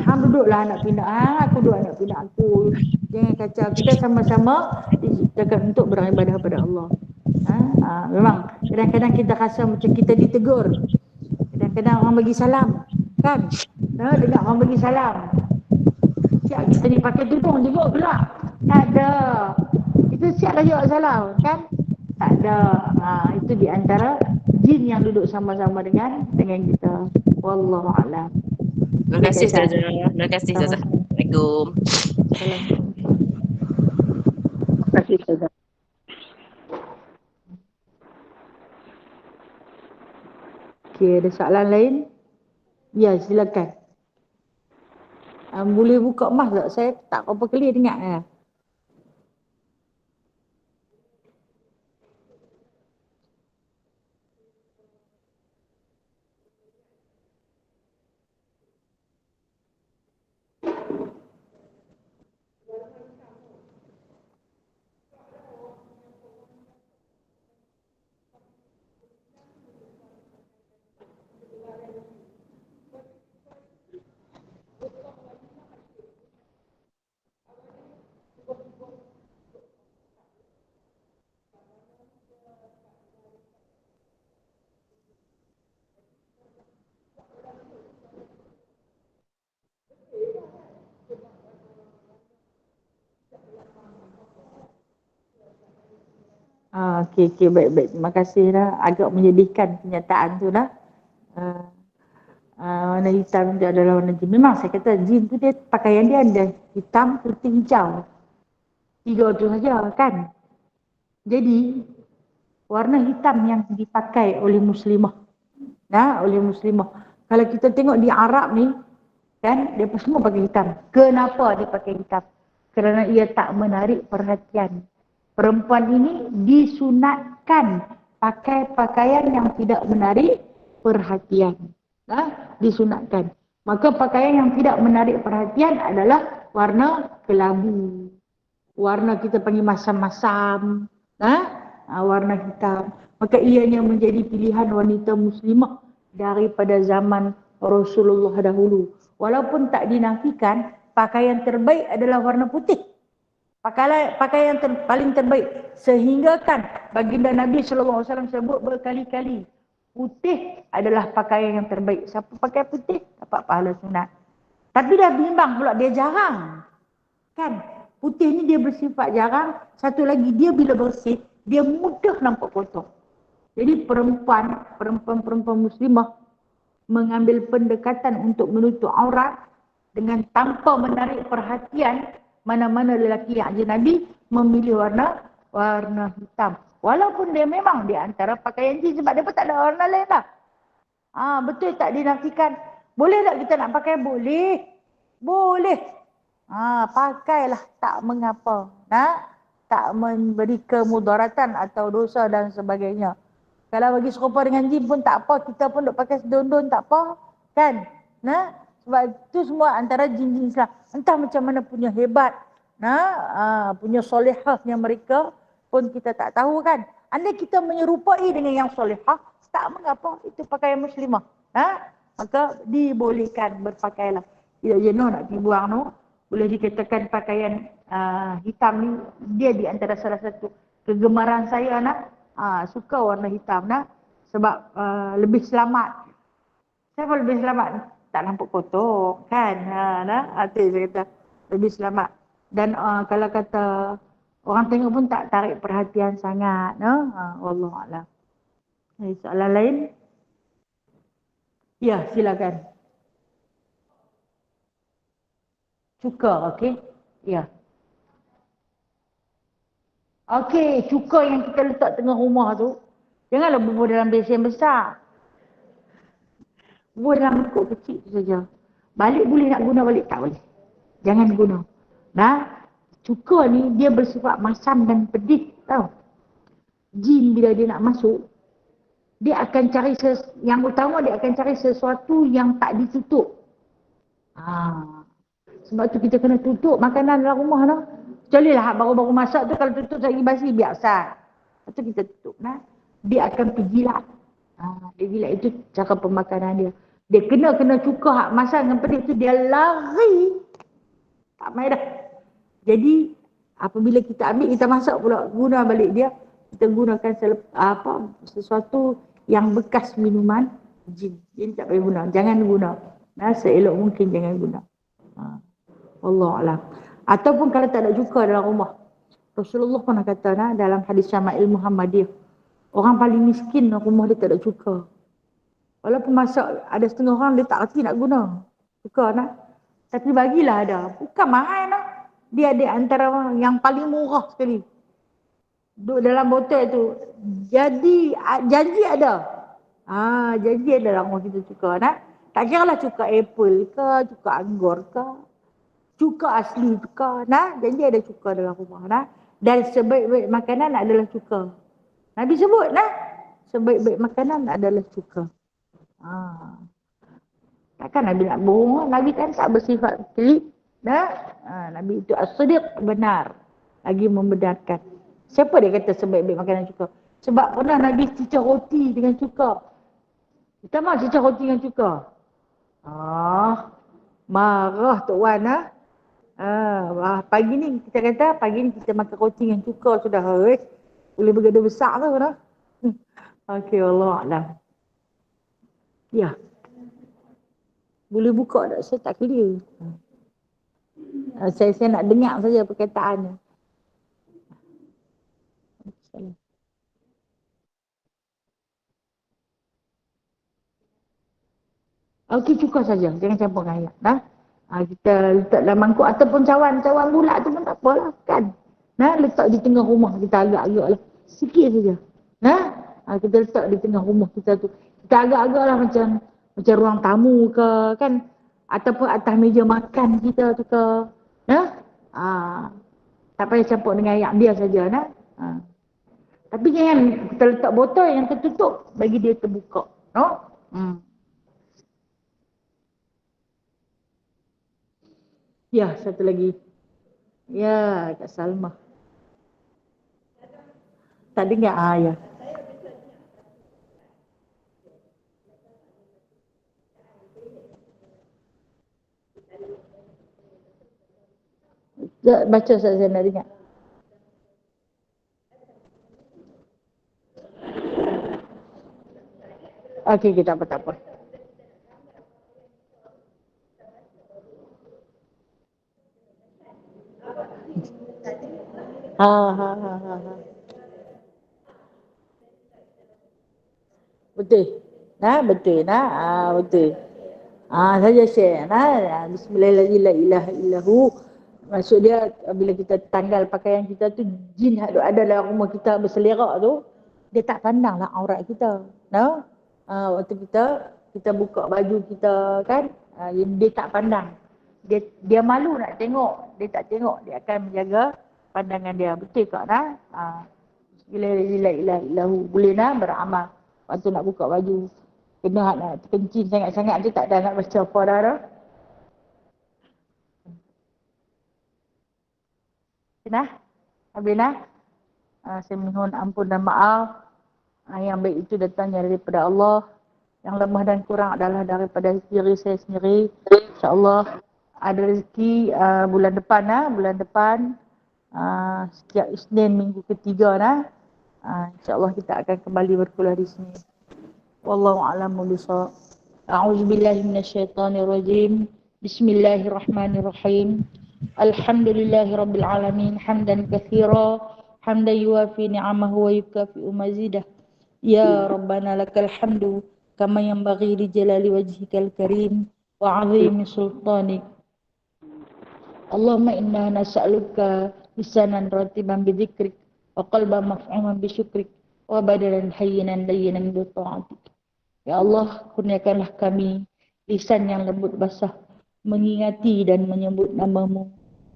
Hang duduklah nak pindah, aku duduk nak pindah aku. Jangan kacau. Kita sama-sama cakap untuk beribadah kepada Allah. Memang kadang-kadang kita rasa macam kita ditegur. Kadang-kadang orang bagi salam, kan? Dengar orang bagi salam. Siap kita ni pakai tudung juga pula. Tak ada. Itu siaplah jawab salam, kan? Tak ada. Itu di antara jin yang duduk sama-sama dengan kita. Wallahu a'lam. Terima kasih Ustazah. Terima kasih Ustazah. Assalamualaikum. Terima kasih Ustazah. Okey, ada soalan lain? Ya, silakan. Boleh buka mic tak? Saya tak apa clear dengar. Okey, baik. Terima kasih dah. Agak menyedihkan kenyataan tu dah. Warna hitam itu adalah warna jin. Memang saya kata jin tu dia pakaian dia ada hitam, putih, hijau. 3 tu saja, kan? Jadi warna hitam yang dipakai oleh muslimah. Oleh muslimah. Kalau kita tengok di Arab ni, kan, dia semua pakai hitam. Kenapa dia pakai hitam? Kerana ia tak menarik perhatian. Perempuan ini disunatkan pakai pakaian yang tidak menarik perhatian. Disunatkan. Maka pakaian yang tidak menarik perhatian adalah warna kelabu. Warna kita panggil masam-masam. Warna hitam. Maka ianya menjadi pilihan wanita muslimah daripada zaman Rasulullah dahulu. Walaupun tak dinafikan, pakaian terbaik adalah warna putih. Pakaian paling terbaik. Sehingga kan baginda Nabi SAW sebut berkali-kali, putih adalah pakaian yang terbaik. Siapa pakai putih dapat pahala sunat. Tapi dah bimbang pula, dia jarang. Kan? Putih ni dia bersifat jarang. Satu lagi, dia bila bersih, dia mudah nampak kotor. Jadi perempuan muslimah mengambil pendekatan untuk menutup aurat dengan tanpa menarik perhatian. Mana-mana lelaki yang ajnabi memilih warna hitam. Walaupun dia memang di antara pakaian jin, sebab dia pun tak ada warna lain dah. Betul tak dinafikan. Boleh tak kita nak pakai? Boleh. Pakailah, tak mengapa. Tak memberi kemudaratan atau dosa dan sebagainya. Kalau bagi serupa dengan jin pun tak apa, kita pun duk pakai sedondon tak apa, kan? Sebab itu semua antara jin-jin Islam. Entah macam mana punya hebat, punya solehahnya mereka pun kita tak tahu, kan? Andai kita menyerupai dengan yang solehah, tak mengapa, itu pakaian muslimah. Maka dibolehkan berpakaianlah. Tidak jenuh nak pergi buang tu. Boleh dikatakan pakaian hitam ni, dia di antara salah satu kegemaran saya suka warna hitam sebab lebih selamat. Siapa lebih selamat? Tak nampak kotor, kan? Itu saya kata lebih selamat. Dan kalau kata orang tengok pun tak tarik perhatian sangat. Wallahualam. Soalan lain? Ya, silakan. Cuka, okey? Ya. Okey, cuka yang kita letak tengah rumah tu, janganlah bubur dalam besen besar. Bubur dalam mangkuk kecil tu saja. Balik boleh nak guna, balik tak boleh. Jangan guna. Cuka ni dia bersifat masam dan pedih, tahu. jin bila dia nak masuk, dia akan cari yang utama dia akan cari sesuatu yang tak ditutup. Sebab tu kita kena tutup makanan dalam rumah tu. Kecuali lah baru-baru masak tu kalau tutup lagi basi biasa. Lepas tu kita tutup nah. Dia akan pergi jilat. Dia jilat itu cara pemakanan dia. Dia kena cuka hak masak dengan pedih tu dia lari. Tak main dah. Jadi apabila kita ambil kita masak pula guna balik dia, kita gunakan sesuatu yang bekas minuman jin. Jadi tak payah guna. Jangan guna. Nah, seelok mungkin jangan guna. Wallahualam. Ataupun kalau tak ada cuka dalam rumah. Rasulullah pernah kata dalam hadis Syama'il Muhammadiyah, orang paling miskin rumah dia tak ada cuka. Walaupun masak ada setengah orang dia tak reti nak guna cuka tapi bagilah ada. Bukan mahal Dia ada antara yang paling murah sekali. Duduk dalam botol tu. Jadi janji ada. Janji ada dalam rumah kita cuka Tak kira lah cuka apple ke, cuka anggur ke, cuka asli cuka. Janji ada cuka dalam rumah. Dan sebaik-baik makanan adalah cuka. Nabi sebut sebaik-baik makanan adalah cuka. Takkan Nabi nak bohong. Nabi kan tak bersifat pelik. Nabi itu as-sadiq, benar. Lagi membenarkan. Siapa dia kata sebaik-baik makanan cuka? Sebab pernah Nabi cicah roti dengan cuka. Kita mahu cicah roti dengan cuka. Marah Tok Wan pagi ni kita kata pagi ni kita makan roti dengan cuka sudah. Boleh bergaduh besar tu Okey, Wallahualam. Ya. Boleh buka tak? Saya tak clear. Saya nak dengar saja perkataannya. Okey, cuka saja. Jangan campur dengan air. Kita letak dalam mangkuk ataupun cawan bulat tu pun tak apalah kan. Letak di tengah rumah kita agak-agak lah. Sikit saja. Kita letak di tengah rumah kita tu. Kita agak-agak lah macam ruang tamu ke kan. Ataupun atas meja makan kita tu ke. Tak payah campur dengan air dia saja. Tapi jangan kita letak botol yang tertutup bagi dia terbuka. Ya, satu lagi. Ya, Kak Salma. Tak dengar ya. Baca saya nak dengar. Okey, kita tak apa. Betul. Betul. Betul. Saja share. Bismillahirrahmanirrahim. Maksud dia bila kita tanggal pakaian kita tu, jin ada dalam rumah kita berselerak tu, dia tak pandanglah aurat kita. Waktu kita buka baju kita kan, dia tak pandang. Dia malu nak tengok, dia tak tengok, dia akan menjaga pandangan dia. Betul tak Bismillahirrahmanirrahim. Boleh beramal waktu nak buka baju. Kena nak terkencing sangat-sangat tu tak ada nak baca apa dah. Habis saya mohon ampun dan maaf. Yang baik itu datangnya daripada Allah. Yang lemah dan kurang adalah daripada diri saya sendiri. InsyaAllah ada rezeki bulan depan setiap Isnin minggu ketiga InsyaAllah kita akan kembali berkuliah di sini. Wallahu a'lamu bishawab. A'udzubillahi minasyaitonirrajim. Bismillahirrahmanirrahim. Alhamdulillahirabbil alamin hamdan katsira hamdan yuwafi ni'amahu wa yukafi'u mazidah. Ya Rabbana lakal hamdu kama yanbaghi li jalali wajhikal karim wa 'azimi sultanik. Allahumma inna nas'aluka lisanan ratiban bi dzikrik wa qalban maf'uman bi syukrik wa badanan hayyinan layyinan bi ta'atik. Ya Allah, kurniakanlah kami lisan yang lembut basah mengingati dan menyebut nama-Mu,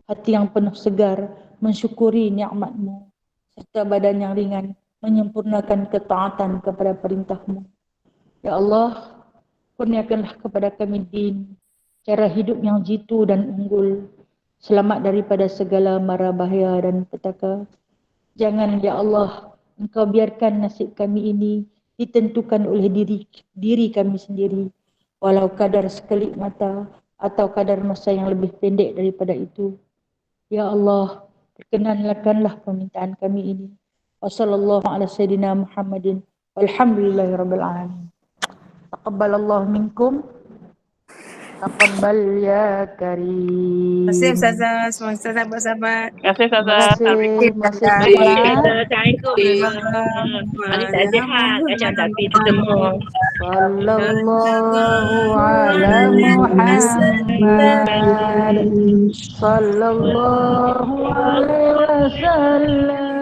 hati yang penuh segar mensyukuri nikmat-Mu, serta badan yang ringan menyempurnakan ketaatan kepada perintah-Mu. Ya Allah, kurniakanlah kepada kami din, cara hidup yang jitu dan unggul, selamat daripada segala mara bahaya dan petaka. Jangan ya Allah, Engkau biarkan nasib kami ini ditentukan oleh diri kami sendiri, walau kadar sekelip mata atau kadar masa yang lebih pendek daripada itu. Ya Allah, perkenankanlah permintaan kami ini. Wassallallahu ala sayyidina Muhammadin walhamdulillahirabbil alamin. Taqabbalallahu minkum. Taqabbal ya karim. Terima kasih Ustazah, semua Ustazah sahabat-sahabat. Terima kasih Terima Ustazah. kasih. Terima kasih Baik, semua. Assalamualaikum. Ali tak sihat. Macam tapi bertemu. Sallallahu ala Muhammad. Sallallahu alaihi wasallam.